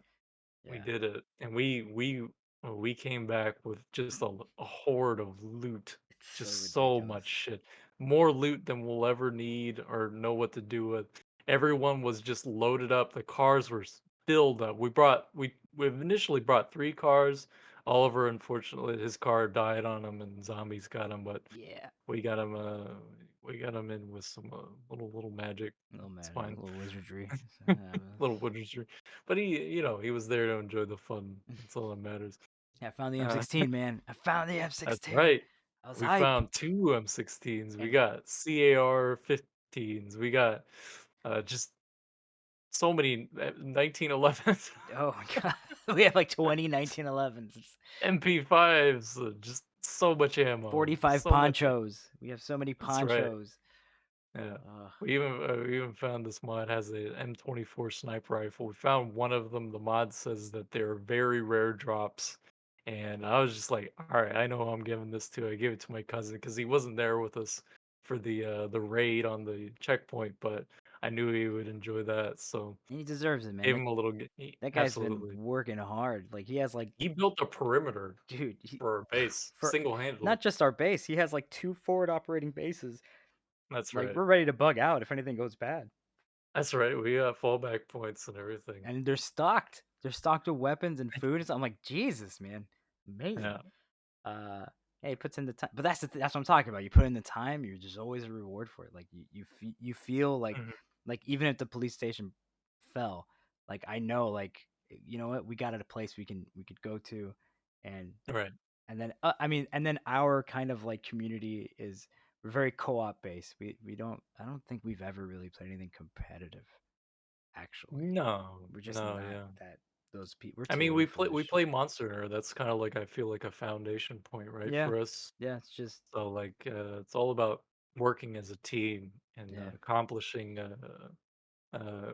Speaker 2: We
Speaker 1: Yeah.
Speaker 2: did it, and we came back with just a horde of loot,
Speaker 1: It's so
Speaker 2: just so
Speaker 1: ridiculous.
Speaker 2: much shit, more loot than we'll ever need or know what to do with. Everyone was just loaded up. The cars were filled up. We initially brought 3 cars. Oliver, unfortunately, his car died on him, and zombies got him. But
Speaker 1: Yeah.
Speaker 2: we got him. We got him in with some little magic.
Speaker 1: A little
Speaker 2: It's
Speaker 1: magic, a
Speaker 2: fine.
Speaker 1: little wizardry. So,
Speaker 2: Little wizardry. But he was there to enjoy the fun. That's all that matters.
Speaker 1: yeah, I found the
Speaker 2: Uh,
Speaker 1: M16, man. I found the
Speaker 2: that's
Speaker 1: M16.
Speaker 2: right.
Speaker 1: I was
Speaker 2: We
Speaker 1: hype.
Speaker 2: found 2 M16s. We
Speaker 1: And
Speaker 2: got CAR-15s. We got just so many 1911s,
Speaker 1: oh my god, we have like 20 1911s. It's
Speaker 2: MP5s. Just so much ammo.
Speaker 1: 45
Speaker 2: So much.
Speaker 1: ponchos. We have so many
Speaker 2: That's right.
Speaker 1: ponchos.
Speaker 2: Yeah.
Speaker 1: Uh,
Speaker 2: We even found this mod has a M24 sniper rifle. We found one of them. The mod says that they're very rare drops. And I was just like, all right, I know who I'm giving this to. I gave it to my cousin because he wasn't there with us for the raid on the checkpoint, but I knew he would enjoy that. So
Speaker 1: and he deserves it, man.
Speaker 2: gave him a little
Speaker 1: That guy's been
Speaker 2: absolutely.
Speaker 1: working hard. Like he has like,
Speaker 2: He built a perimeter
Speaker 1: dude,
Speaker 2: for our base
Speaker 1: for
Speaker 2: single-handedly.
Speaker 1: not just our base, he has like two forward operating bases.
Speaker 2: That's
Speaker 1: Like
Speaker 2: right.
Speaker 1: we're ready to bug out if anything goes bad.
Speaker 2: That's right. We got fallback points and everything.
Speaker 1: And they're stocked. They're stocked with weapons and food. And so I'm like, Jesus, man, amazing.
Speaker 2: Yeah.
Speaker 1: Uh, yeah, he puts in the time, but that's what I'm talking about. You put in the time, you're just always a reward for it. Like you feel
Speaker 2: Mhm.
Speaker 1: like even if the police station fell, like I know, like you know what, we got at a place we could go to, and
Speaker 2: Right.
Speaker 1: then I mean, and then our kind of like community is we're very co-op based. We don't I don't think we've ever really played anything competitive. Actually,
Speaker 2: No,
Speaker 1: we're just
Speaker 2: no,
Speaker 1: not
Speaker 2: yeah.
Speaker 1: that those people. We're
Speaker 2: I
Speaker 1: too
Speaker 2: mean,
Speaker 1: old for this
Speaker 2: we
Speaker 1: shit.
Speaker 2: play Monster Hunter. That's kind of like I feel like a foundation point, right,
Speaker 1: Yeah,
Speaker 2: for us.
Speaker 1: yeah. It's just
Speaker 2: So like, it's all about working as a team and
Speaker 1: yeah,
Speaker 2: accomplishing uh,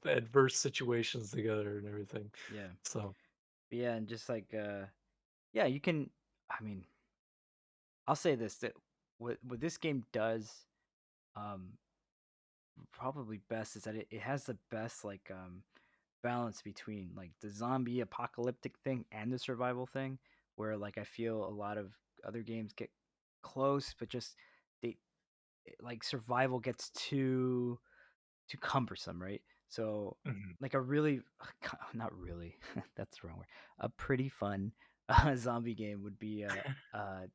Speaker 2: adverse situations together and everything.
Speaker 1: yeah.
Speaker 2: So,
Speaker 1: Yeah, and just like yeah, you can I mean, I'll say this that what this game does um probably best is that it has the best like balance between like the zombie apocalyptic thing and the survival thing where like I feel a lot of other games get close but just they like survival gets too cumbersome, right? So
Speaker 2: mhm.
Speaker 1: like a really not really that's the wrong word. A pretty fun zombie game would be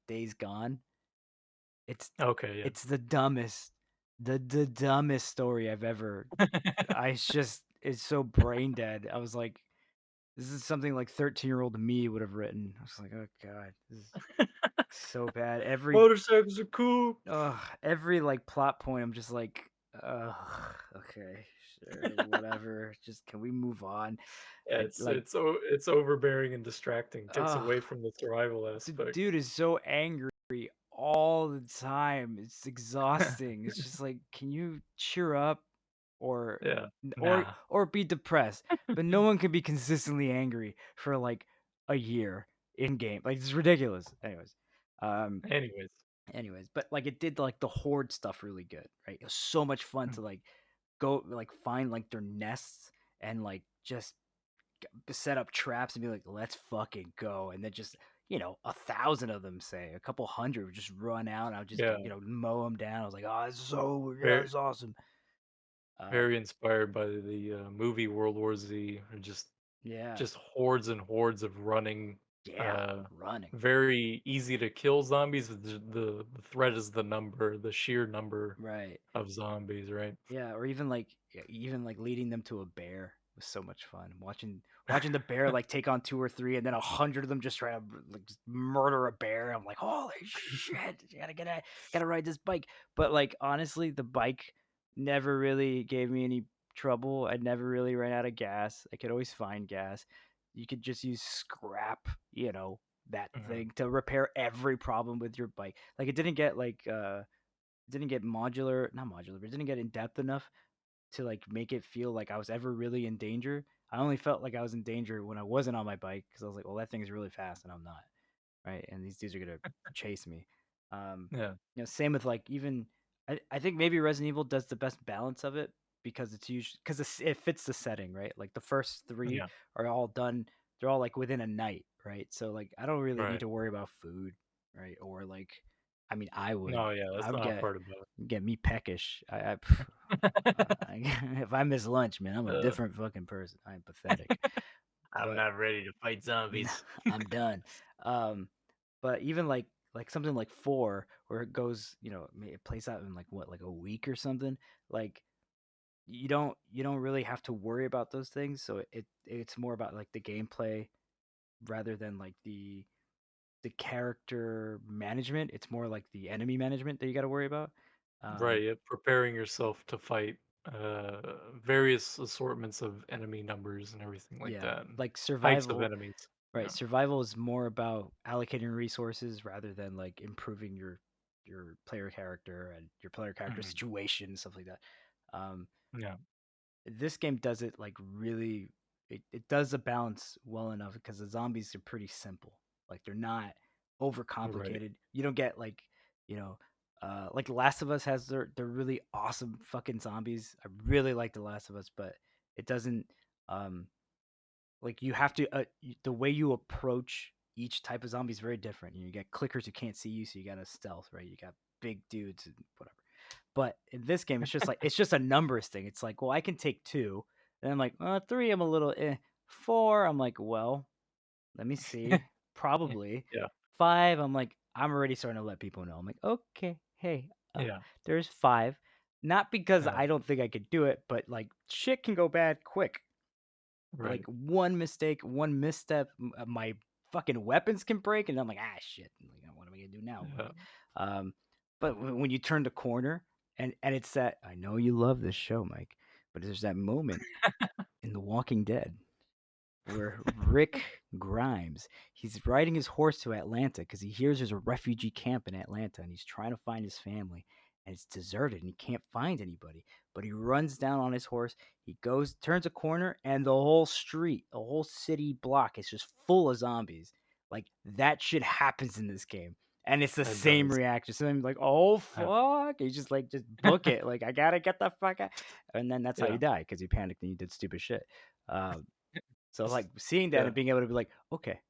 Speaker 1: Days Gone. It's
Speaker 2: Okay, yeah.
Speaker 1: it's the dumbest the dumbest story I've ever it's just it's so brain dead. I was like this is something like 13-year-old me would have written. I was like, "Oh god, this is so bad."
Speaker 2: Motorcycles are cool.
Speaker 1: Every like plot point I'm just like, "Ugh, okay, sure, whatever. Just can we move on?"
Speaker 2: Yeah,
Speaker 1: I like
Speaker 2: it's overbearing and distracting. Takes
Speaker 1: ugh,
Speaker 2: away from the survival
Speaker 1: the
Speaker 2: aspect.
Speaker 1: dude is so angry all the time. It's exhausting. It's just like, can you cheer up or
Speaker 2: Yeah. Nah.
Speaker 1: or be depressed? But no one can be consistently angry for like a year in game. Like it's ridiculous. Um
Speaker 2: Anyways.
Speaker 1: but like it did like the horde stuff really good, right? It was so much fun
Speaker 2: Mm.
Speaker 1: to like go like find like their nests and like just set up traps and be like, let's fucking go. And then just, 1,000 of them, say, a couple hundred would just run out. And I would just,
Speaker 2: Yeah.
Speaker 1: mow them down. I was like, oh, yeah,
Speaker 2: Very
Speaker 1: it's awesome. Uh,
Speaker 2: very inspired by the movie World War Z, or
Speaker 1: yeah,
Speaker 2: just hordes and hordes of running,
Speaker 1: yeah,
Speaker 2: uh,
Speaker 1: running.
Speaker 2: very easy to kill zombies. The threat is the number, the sheer number
Speaker 1: Right.
Speaker 2: of zombies, right?
Speaker 1: Yeah. Or even like, leading them to a bear was so much fun. Watching the bear like take on two or three, and then 100 of them just try to like just murder a bear. I'm like, holy shit! You gotta ride this bike. But like honestly, the bike never really gave me any trouble. I never really ran out of gas. I could always find gas. You could just use scrap, that
Speaker 2: Mhm.
Speaker 1: thing to repair every problem with your bike. Like it didn't get it didn't get modular, not modular, but it didn't get in depth enough to like make it feel like I was ever really in danger. I only felt like I was in danger when I wasn't on my bike because I was like, well, that thing's really fast and I'm not, right? And these dudes are gonna chase me. Um,
Speaker 2: Yeah.
Speaker 1: same with like even I think maybe Resident Evil does the best balance of it because it's usually because it fits the setting, right? Like the first three
Speaker 2: Yeah.
Speaker 1: are all done, they're all like within a night, right? So like I don't really need
Speaker 2: Right.
Speaker 1: to worry about food, right? Or like, I mean, I would,
Speaker 2: No, yeah,
Speaker 1: I
Speaker 2: that's
Speaker 1: would
Speaker 2: not part about
Speaker 1: get me peckish.
Speaker 2: it.
Speaker 1: If I miss lunch, man, I'm a
Speaker 2: Uh,
Speaker 1: different fucking person. I'm pathetic,
Speaker 2: I'm
Speaker 1: but
Speaker 2: not ready to fight zombies.
Speaker 1: I'm done. Um, but even like something like four, where it goes, it plays out in like what, like a week or something. Like you don't really have to worry about those things. So it's more about like the gameplay rather than like the character management. It's more like the enemy management that you got to worry about.
Speaker 2: Right,
Speaker 1: Um,
Speaker 2: yeah, preparing yourself to fight various assortments of enemy numbers and everything like
Speaker 1: yeah,
Speaker 2: that, and
Speaker 1: like
Speaker 2: types of
Speaker 1: survival.
Speaker 2: enemies.
Speaker 1: Right,
Speaker 2: Yeah.
Speaker 1: survival is more about allocating resources rather than like improving your player character and your player character
Speaker 2: Mhm.
Speaker 1: situation and stuff like that. Um,
Speaker 2: Yeah.
Speaker 1: this game does it like really. It does the balance well enough because the zombies are pretty simple. Like they're not
Speaker 2: Right.
Speaker 1: overcomplicated. You don't get like you know. Like The Last of Us has their really awesome fucking zombies. I really like The Last of Us, but it doesn't. Um, like you have to the way you approach each type of zombie is very different. You get clickers who can't see you, so you got to stealth, right? You got big dudes and whatever. But in this game, it's just a numbers thing. It's like, well, I can take two, and I'm like, three, I'm a little four. I'm like, well, let me see, probably
Speaker 2: Yeah.
Speaker 1: five. I'm like, I'm already starting to let people know. I'm like, okay, hey,
Speaker 2: Yeah.
Speaker 1: there's five. Not because
Speaker 2: Yeah.
Speaker 1: I don't think I could do it, but like shit can go bad quick. Like
Speaker 2: Right.
Speaker 1: one mistake, one misstep, my fucking weapons can break, and I'm like, shit. Like, what am I gonna do now?
Speaker 2: Yeah.
Speaker 1: Right? Um, but when you turn the corner, and it's that I know you love this show, Mike, but there's that moment in The Walking Dead where Rick Grimes, he's riding his horse to Atlanta because he hears there's a refugee camp in Atlanta and he's trying to find his family and it's deserted and he can't find anybody. But he runs down on his horse, he goes, turns a corner, and the whole street, the whole city block is just full of zombies. Like that shit happens in this game. And it's the
Speaker 2: It
Speaker 1: same
Speaker 2: does.
Speaker 1: reaction. So I'm like, oh
Speaker 2: Yeah.
Speaker 1: fuck. He's just like, just book it. Like, I gotta get the fuck out. And then that's how you
Speaker 2: Yeah.
Speaker 1: die because you panicked and you did stupid shit. Um, so like seeing that
Speaker 2: Yeah.
Speaker 1: and being able to be like, okay,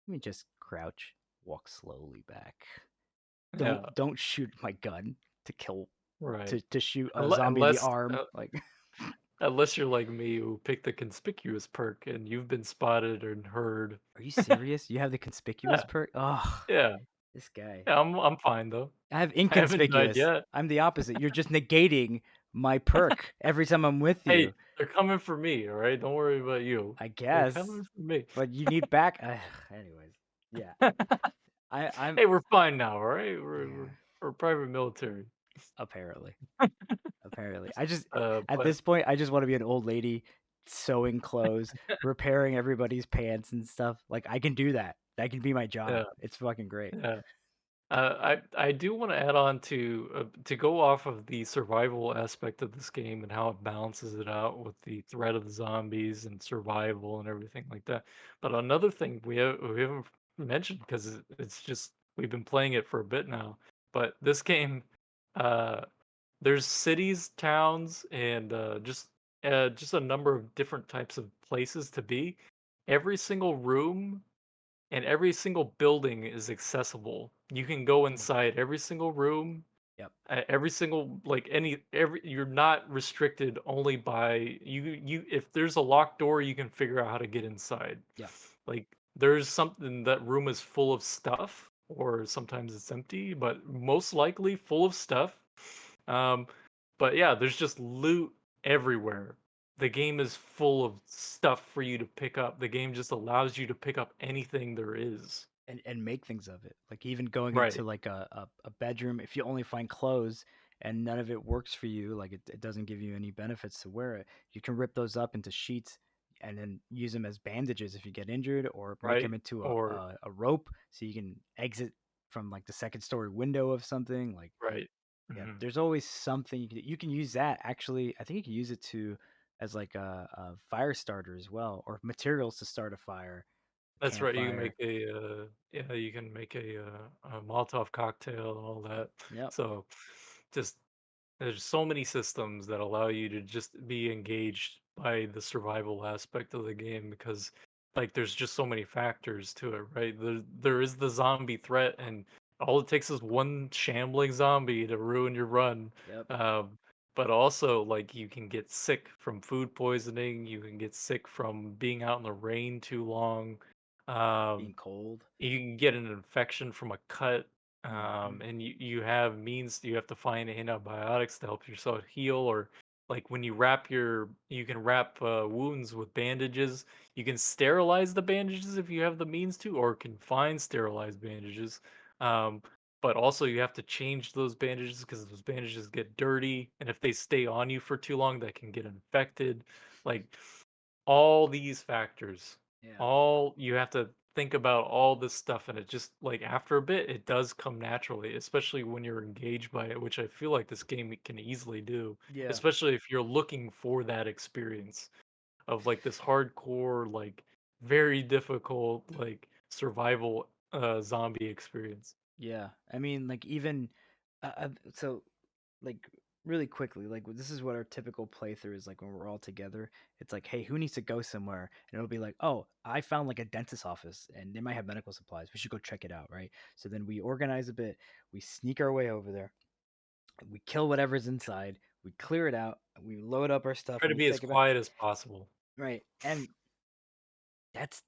Speaker 1: let me just crouch, walk slowly back.
Speaker 2: Yeah.
Speaker 1: Don't shoot my gun to kill
Speaker 2: Right.
Speaker 1: to shoot a
Speaker 2: Unle
Speaker 1: zombie in the
Speaker 2: unless
Speaker 1: arm. Like,
Speaker 2: unless you're like me who picked the conspicuous perk and you've been spotted and heard.
Speaker 1: are you serious? You have the conspicuous
Speaker 2: Yeah.
Speaker 1: perk? Oh,
Speaker 2: Yeah.
Speaker 1: this guy.
Speaker 2: Yeah, I'm fine though.
Speaker 1: I have
Speaker 2: I haven't died
Speaker 1: inconspicuous.
Speaker 2: yet.
Speaker 1: I'm the opposite. You're just negating my perk every time I'm with
Speaker 2: Hey,
Speaker 1: you.
Speaker 2: they're coming for me, alright? Don't worry about you.
Speaker 1: I
Speaker 2: They're
Speaker 1: guess,
Speaker 2: coming for me.
Speaker 1: but you need back. Anyways, yeah. I'm
Speaker 2: Hey, we're fine now, alright? We're
Speaker 1: yeah,
Speaker 2: we're private military.
Speaker 1: apparently. Apparently. I just at
Speaker 2: But
Speaker 1: this point I just want to be an old lady sewing clothes, repairing everybody's pants and stuff. Like I can do that. That can be my
Speaker 2: yeah,
Speaker 1: job. It's fucking great.
Speaker 2: yeah. I do want to add on to go off of the survival aspect of this game and how it balances it out with the threat of the zombies and survival and everything like that. But another thing we haven't mentioned because it's just we've been playing it for a bit now. But this game, uh, there's cities, towns, and just a number of different types of places to be. Every single room and every single building is accessible. You can go
Speaker 1: Mm.
Speaker 2: inside every single room,
Speaker 1: Yep.
Speaker 2: every single like any every you're not restricted only by if there's a locked door, you can figure out how to get inside.
Speaker 1: Yep.
Speaker 2: Like there's something that room is full of stuff or sometimes it's empty, but most likely full of stuff. Um but yeah, there's just loot everywhere. The game is full of stuff for you to pick up. The game just allows you to pick up anything there is.
Speaker 1: And make things of it. Like even going into
Speaker 2: Right.
Speaker 1: like a bedroom, if you only find clothes and none of it works for you, like it doesn't give you any benefits to wear it, you can rip those up into sheets and then use them as bandages if you get injured, or make them
Speaker 2: right?
Speaker 1: into
Speaker 2: Or
Speaker 1: a rope so you can exit from like the second story window of something. Like,
Speaker 2: right.
Speaker 1: yeah,
Speaker 2: Mhm.
Speaker 1: there's always something you can use that. Actually, I think you can use it to as like a fire starter as well, or materials to start a fire, a
Speaker 2: That's right, you can make
Speaker 1: campfire.
Speaker 2: a, yeah, you can make a Molotov cocktail and all that.
Speaker 1: Yep.
Speaker 2: So, just there's so many systems that allow you to just be engaged by the survival aspect of the game because, like, there's just so many factors to it, right? There is the zombie threat, and all it takes is one shambling zombie to ruin your run.
Speaker 1: Yep.
Speaker 2: Um, but also, like, you can get sick from food poisoning, you can get sick from being out in the rain too long.
Speaker 1: Being
Speaker 2: Um,
Speaker 1: cold.
Speaker 2: you can get an infection from a cut,
Speaker 1: Hmm.
Speaker 2: and you have means you have to find antibiotics to help yourself heal, or like when you can wrap wounds with bandages. You can sterilize the bandages if you have the means to, or can find sterilized bandages. Um, but also you have to change those bandages because those bandages get dirty, and if they stay on you for too long, that can get infected. Like all these factors,
Speaker 1: Yeah.
Speaker 2: all you have to think about all this stuff, and it just like after a bit it does come naturally, especially when you're engaged by it, which I feel like this game can easily do,
Speaker 1: Yeah.
Speaker 2: especially if you're looking for that experience of like this hardcore, like very difficult, like survival zombie experience.
Speaker 1: Yeah. I mean, like even so, like really quickly, like this is what our typical playthrough is like when we're all together. It's like, hey, who needs to go somewhere? And it'll be like, oh, I found like a dentist's office, and they might have medical supplies. We should go check it out, right? So then we organize a bit. We sneak our way over there. We kill whatever's inside. We clear it out. We load up our stuff,
Speaker 2: Try
Speaker 1: and
Speaker 2: to
Speaker 1: we
Speaker 2: be as
Speaker 1: take it back.
Speaker 2: quiet as possible.
Speaker 1: Right. And that's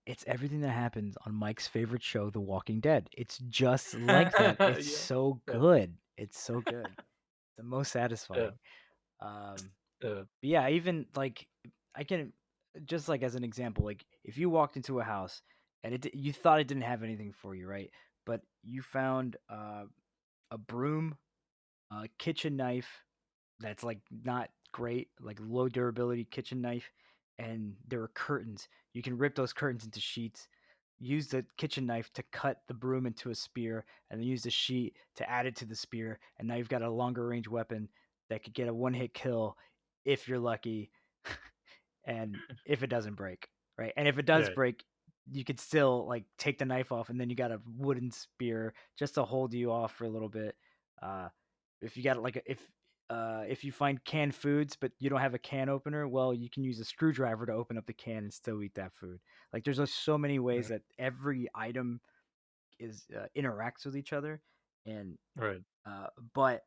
Speaker 1: it's everything that happens on Mike's favorite show, The Walking Dead. It's just like that. It's
Speaker 2: Yeah,
Speaker 1: so
Speaker 2: yeah,
Speaker 1: good. It's so good. The most
Speaker 2: yeah,
Speaker 1: satisfying. Um,
Speaker 2: yeah.
Speaker 1: but yeah, even like I can just like as an example, like if you walked into a house and you thought it didn't have anything for you, right? But you found a broom, a kitchen knife, that's like not great, like low durability kitchen knife, and there are curtains. You can rip those curtains into sheets. Use the kitchen knife to cut the broom into a spear, and then use the sheet to add it to the spear. And now you've got a longer range weapon that could get a one hit kill if you're lucky, and if it doesn't break, right? And if it does
Speaker 2: Yeah,
Speaker 1: break, you could still like take the knife off, and then you got a wooden spear just to hold you off for a little bit. Uh, if you got like if you find canned foods but you don't have a can opener, well, you can use a screwdriver to open up the can and still eat that food. Like there's just so many ways
Speaker 2: right,
Speaker 1: that every item is interacts with each other, and
Speaker 2: right.
Speaker 1: but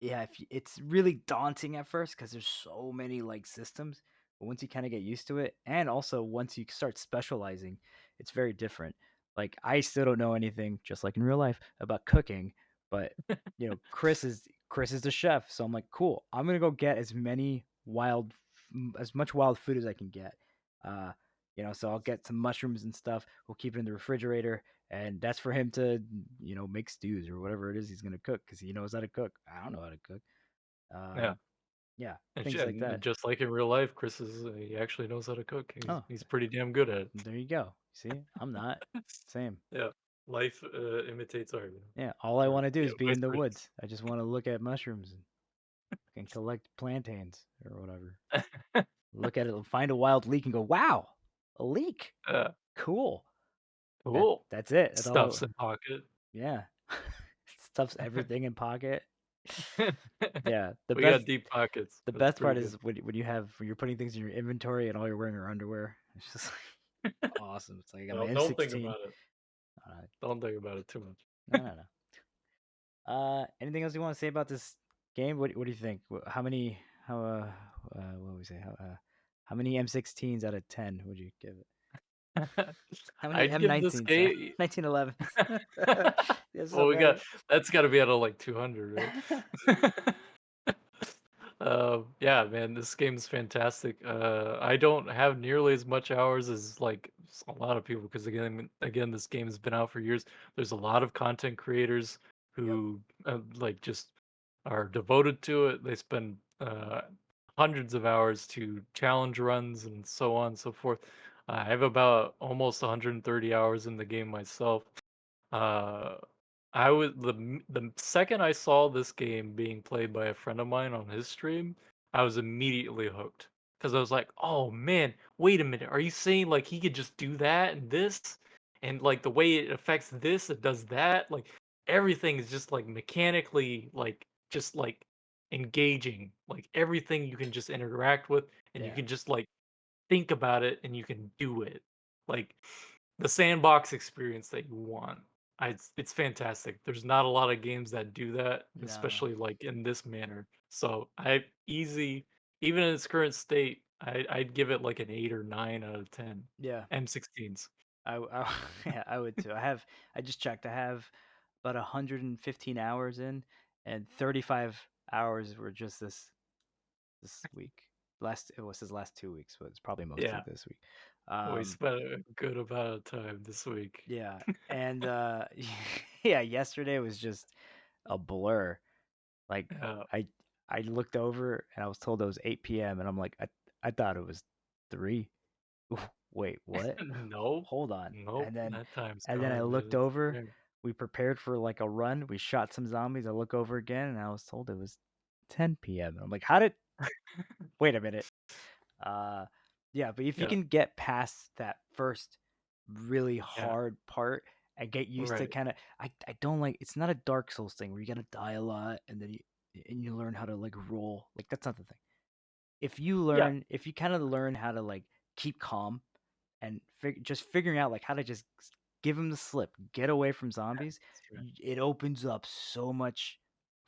Speaker 1: yeah, it's really daunting at first because there's so many like systems. But once you kind of get used to it, and also once you start specializing, it's very different. Like I still don't know anything, just like in real life, about cooking. But Chris is the chef, so I'm like, cool. I'm gonna go get as much wild food as I can get. Uh, so I'll get some mushrooms and stuff. We'll keep it in the refrigerator, and that's for him to make stews or whatever it is he's gonna cook because he knows how to cook. I don't know how to cook.
Speaker 2: Yeah.
Speaker 1: Yeah,
Speaker 2: And
Speaker 1: things like that.
Speaker 2: just like in real life, Chris he actually knows how to cook.
Speaker 1: Oh,
Speaker 2: He's pretty damn good at
Speaker 1: there you go. See, I'm not.
Speaker 2: it.
Speaker 1: Same.
Speaker 2: Yeah, life imitates art,
Speaker 1: Yeah, all I
Speaker 2: or
Speaker 1: want to do
Speaker 2: yeah,
Speaker 1: is be
Speaker 2: vice
Speaker 1: in the
Speaker 2: versa.
Speaker 1: woods. I just want to look at mushrooms and collect plantains or whatever. Look at it, find a wild leek, and go, "Wow, a leek!
Speaker 2: Yeah,
Speaker 1: Cool."
Speaker 2: cool.
Speaker 1: That's it. That's
Speaker 2: Stuffs
Speaker 1: all.
Speaker 2: in pocket.
Speaker 1: Yeah, stuffs everything in pocket. Yeah,
Speaker 2: We got deep pockets.
Speaker 1: the
Speaker 2: That's
Speaker 1: best part
Speaker 2: pretty good.
Speaker 1: is when you're putting things in your inventory and all you're wearing are underwear. It's just awesome. It's like I got my
Speaker 2: Well, don't think
Speaker 1: M16.
Speaker 2: about it.
Speaker 1: Uh,
Speaker 2: Don't think about it too much.
Speaker 1: no, no, no. Anything else you want to say about this game? What do you think? How many? What would we say? How many M16s out of 10 would you give it? How many
Speaker 2: I'd give this
Speaker 1: M19s? Sorry,
Speaker 2: game.
Speaker 1: 1911s. There's so
Speaker 2: Well, we
Speaker 1: many.
Speaker 2: got that's got to be out of like 200, right? Yeah, man, this game's fantastic. I don't have nearly as much hours as like a lot of people because again, this game has been out for years. There's a lot of content creators
Speaker 1: Yep.
Speaker 2: who like just are devoted to it. They spend hundreds of hours to challenge runs and so on and so forth. I have about almost 130 hours in the game myself. Uh, I was the second I saw this game being played by a friend of mine on his stream, I was immediately hooked because I was like, "Oh man, wait a minute, are you saying like he could just do that and this, and like the way it affects this, it does that? Like everything is just like mechanically like just like engaging, like everything you can just interact with, and you
Speaker 1: Yeah.
Speaker 2: can just like think about it and you can do it. Like the sandbox experience that you want. It's fantastic. There's not a lot of games that do that,
Speaker 1: No.
Speaker 2: especially like in this manner. So I easy, even in its current state, I'd give it like an 8 or 9 out of 10.
Speaker 1: Yeah.
Speaker 2: M16s.
Speaker 1: Yeah, I would too. I just checked. I have about 115 hours in, and 35 hours were just this week. Last it was his last 2 weeks, but it's probably mostly
Speaker 2: Yeah,
Speaker 1: this week.
Speaker 2: we
Speaker 1: Um,
Speaker 2: spent a good amount of time this week.
Speaker 1: yeah, and yeah, yesterday was just a blur. Like
Speaker 2: Yeah.
Speaker 1: I I looked over and I was told it was 8 p.m. and I'm like I thought it was 3. Wait, what?
Speaker 2: No,
Speaker 1: Hold on.
Speaker 2: nope, that time's
Speaker 1: And then I
Speaker 2: gone.
Speaker 1: looked
Speaker 2: It's
Speaker 1: over.
Speaker 2: there.
Speaker 1: We prepared for like a run. We shot some zombies. I look over again and I was told it was 10 p.m. And I'm like, how did? Wait a minute. Uh, yeah, but if you
Speaker 2: Yeah,
Speaker 1: can get past that first really
Speaker 2: yeah,
Speaker 1: hard part and get used to
Speaker 2: right.
Speaker 1: kind of, I don't like. It's not a Dark Souls thing where you gotta die a lot and then you learn how to like roll. Like that's not the thing.
Speaker 2: Yeah,
Speaker 1: If you kind of learn how to like keep calm and just figuring out like how to just give him the slip, get away from zombies,
Speaker 2: that's right.
Speaker 1: it opens up so much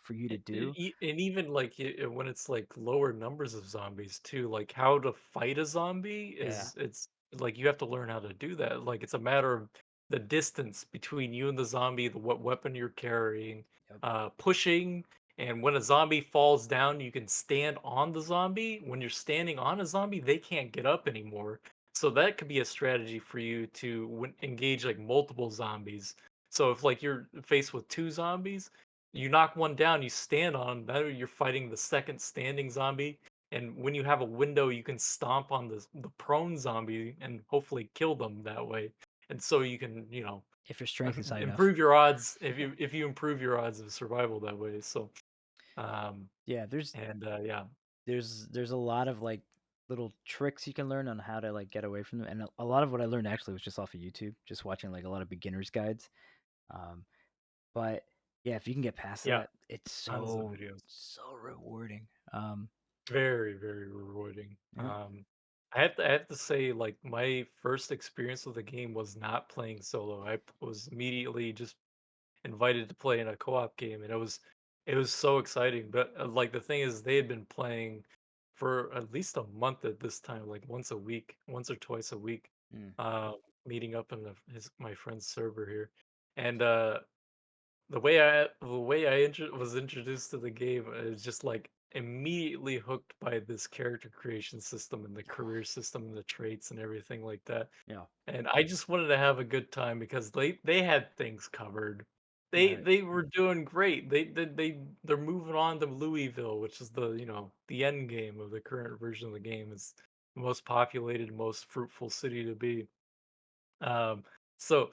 Speaker 1: for you to do.
Speaker 2: And even like when it's like lower numbers of zombies too, like how to fight a zombie
Speaker 1: Yeah.
Speaker 2: is it's like you have to learn how to do that. Like it's a matter of the distance between you and the zombie, what weapon you're carrying,
Speaker 1: Yep.
Speaker 2: pushing, and when a zombie falls down, you can stand on the zombie. When you're standing on a zombie, they can't get up anymore. So that could be a strategy for you to engage like multiple zombies. So if like you're faced with two zombies, you knock one down, you stand on 'em, now you're fighting the second standing zombie, and when you have a window, you can stomp on the prone zombie and hopefully kill them that way. And so you can,
Speaker 1: If your strength is high enough.
Speaker 2: improve your odds if you improve your odds of survival that way. So, um,
Speaker 1: Yeah,
Speaker 2: and yeah,
Speaker 1: there's a lot of like little tricks you can learn on how to like get away from them, and a lot of what I learned actually was just off of YouTube, just watching like a lot of beginners guides. Um, but yeah, if you can get past
Speaker 2: yeah,
Speaker 1: that, it's
Speaker 2: tons of
Speaker 1: so
Speaker 2: videos.
Speaker 1: so rewarding.
Speaker 2: Very, very rewarding.
Speaker 1: Yeah.
Speaker 2: I have to say, like my first experience with the game was not playing solo. Was immediately just invited to play in a co-op game, and it was so exciting. But like the thing is, they had been playing for at least a month at this time, like once a week, once or twice a week,
Speaker 1: Mm.
Speaker 2: uh, meeting up in my friend's server here, and the way I was introduced to the game is just like immediately hooked by this character creation system and the career system and the traits and everything like that.
Speaker 1: Yeah.
Speaker 2: And I just wanted to have a good time because they had things covered. They
Speaker 1: Right.
Speaker 2: they were doing great. They're moving on to Louisville, which is the end game of the current version of the game. It's the most populated, most fruitful city to be. Um, so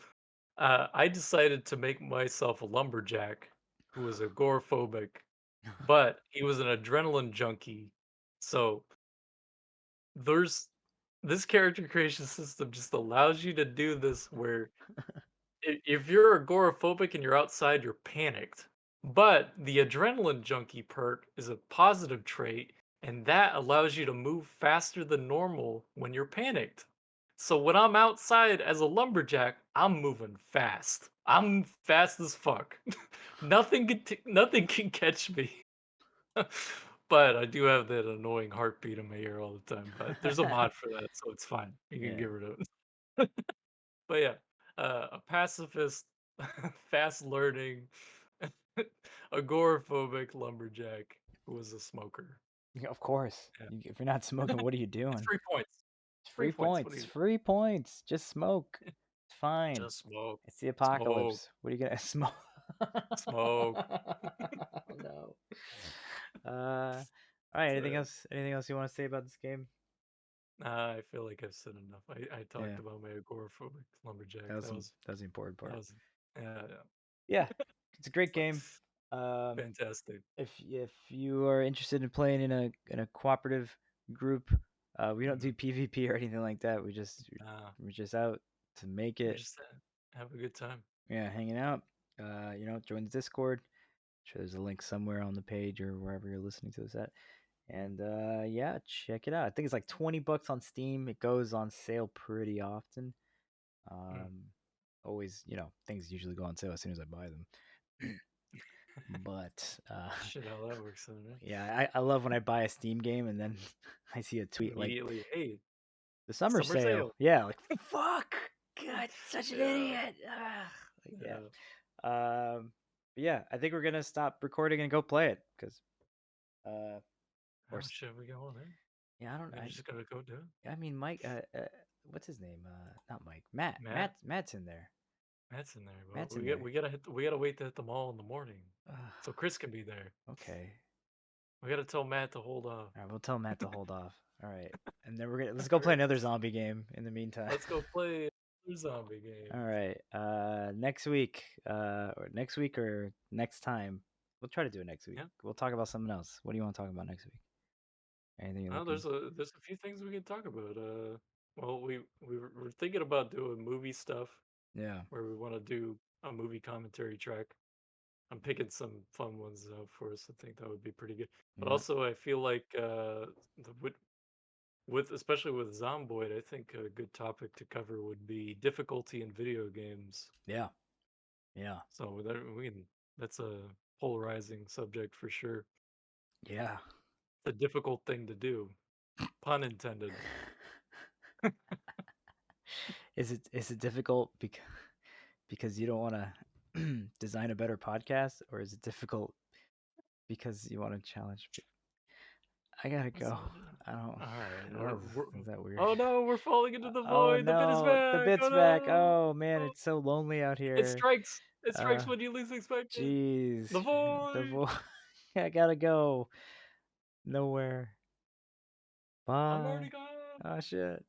Speaker 2: I decided to make myself a lumberjack who was agoraphobic, but he was an adrenaline junkie. So there's this character creation system just allows you to do this where if you're agoraphobic and you're outside, you're panicked. But the adrenaline junkie perk is a positive trait, and that allows you to move faster than normal when you're panicked. So when I'm outside as a lumberjack, I'm moving fast. I'm fast as fuck. Nothing can catch me. But I do have that annoying heartbeat in my ear all the time. But there's a mod for that, so it's fine. You can
Speaker 1: Yeah.
Speaker 2: get rid of it. But yeah, a pacifist, fast learning, agoraphobic lumberjack who was a smoker.
Speaker 1: Yeah, of course.
Speaker 2: Yeah.
Speaker 1: If you're not smoking, what are you
Speaker 2: It's
Speaker 1: doing?
Speaker 2: 3 points.
Speaker 1: It's
Speaker 2: It's
Speaker 1: free
Speaker 2: 3 points. What do
Speaker 1: points.
Speaker 2: you
Speaker 1: Free points. Just smoke. It's fine.
Speaker 2: just smoke?
Speaker 1: It's the
Speaker 2: Smoke.
Speaker 1: apocalypse. What are you gonna smoke?
Speaker 2: Smoke.
Speaker 1: Oh no. All right. Anything
Speaker 2: So,
Speaker 1: else? Anything else you want to say about this game?
Speaker 2: nah, I feel like I've said enough. I
Speaker 1: Yeah,
Speaker 2: talked about my agoraphobic lumberjack.
Speaker 1: that was the important
Speaker 2: That
Speaker 1: part.
Speaker 2: was yeah, yeah.
Speaker 1: Yeah, it's a great game.
Speaker 2: Fantastic.
Speaker 1: If you are interested in playing in a cooperative group, we don't
Speaker 2: Hmm.
Speaker 1: do PvP or anything like that.
Speaker 2: Nah,
Speaker 1: We're just out to make
Speaker 2: we
Speaker 1: it.
Speaker 2: just have a good time.
Speaker 1: Yeah, hanging out. Join the Discord. Sure, there's a link somewhere on the page or wherever you're listening to this at. And yeah, check it out. I think it's like $20 on Steam. It goes on sale pretty often.
Speaker 2: Mm.
Speaker 1: Um, always, things usually go on sale as soon as I buy them. But
Speaker 2: Shit, how that works out, right?
Speaker 1: yeah, I love when I buy a Steam game and then I see a tweet like
Speaker 2: Immediately, hey,
Speaker 1: the summer
Speaker 2: summer
Speaker 1: sale.
Speaker 2: sale.
Speaker 1: Yeah, like fuck, God, such an
Speaker 2: Yeah,
Speaker 1: idiot. Ugh. Like, yeah.
Speaker 2: yeah.
Speaker 1: But yeah, I think we're gonna stop recording and go play it because uh, or
Speaker 2: How should we go on in?
Speaker 1: yeah, I don't.
Speaker 2: We're just gonna go do it.
Speaker 1: I mean, Mike. What's his name? Not Mike. Matt.
Speaker 2: Matt,
Speaker 1: Matt's in there.
Speaker 2: Matt's in there, but
Speaker 1: Matt's in there.
Speaker 2: we gotta wait to hit the mall in the morning,
Speaker 1: Ugh,
Speaker 2: so Chris can be there.
Speaker 1: okay.
Speaker 2: We gotta tell Matt to hold off.
Speaker 1: All right, we'll tell Matt to hold off. All right, and then let's go
Speaker 2: All
Speaker 1: play
Speaker 2: right,
Speaker 1: another zombie game in the meantime.
Speaker 2: let's go play another zombie game.
Speaker 1: All right. Next week. Or next week or next time. We'll try to do it next week.
Speaker 2: Yeah.
Speaker 1: We'll talk about something else. What do you want to talk about next week? Anything you're
Speaker 2: Oh,
Speaker 1: looking?
Speaker 2: there's a few things we can talk about. Well, we're thinking about doing movie stuff
Speaker 1: Yeah.
Speaker 2: where we want to do a movie commentary track. I'm picking some fun ones out for us. I think that would be pretty good. But
Speaker 1: Yeah.
Speaker 2: also, I feel like with especially with Zomboid, I think a good topic to cover would be difficulty in video games.
Speaker 1: Yeah. Yeah.
Speaker 2: So that's a polarizing subject for sure.
Speaker 1: Yeah.
Speaker 2: It's a difficult thing to do, pun intended.
Speaker 1: Is it difficult because you don't want to design a better podcast, or is it difficult because you want to challenge people? I gotta
Speaker 2: That's
Speaker 1: go. I don't.
Speaker 2: all right.
Speaker 1: Is that weird?
Speaker 2: Oh no, we're falling into the
Speaker 1: Oh
Speaker 2: void. The bit is
Speaker 1: no, the
Speaker 2: back. Oh
Speaker 1: bit's back.
Speaker 2: no.
Speaker 1: Oh man,
Speaker 2: Oh,
Speaker 1: it's so lonely out
Speaker 2: it
Speaker 1: here.
Speaker 2: strikes. It strikes
Speaker 1: Uh,
Speaker 2: when you least expect it.
Speaker 1: jeez,
Speaker 2: The
Speaker 1: the
Speaker 2: void.
Speaker 1: voice. I gotta go. Nowhere.
Speaker 2: I'm already
Speaker 1: Bye.
Speaker 2: gone.
Speaker 1: Oh shit.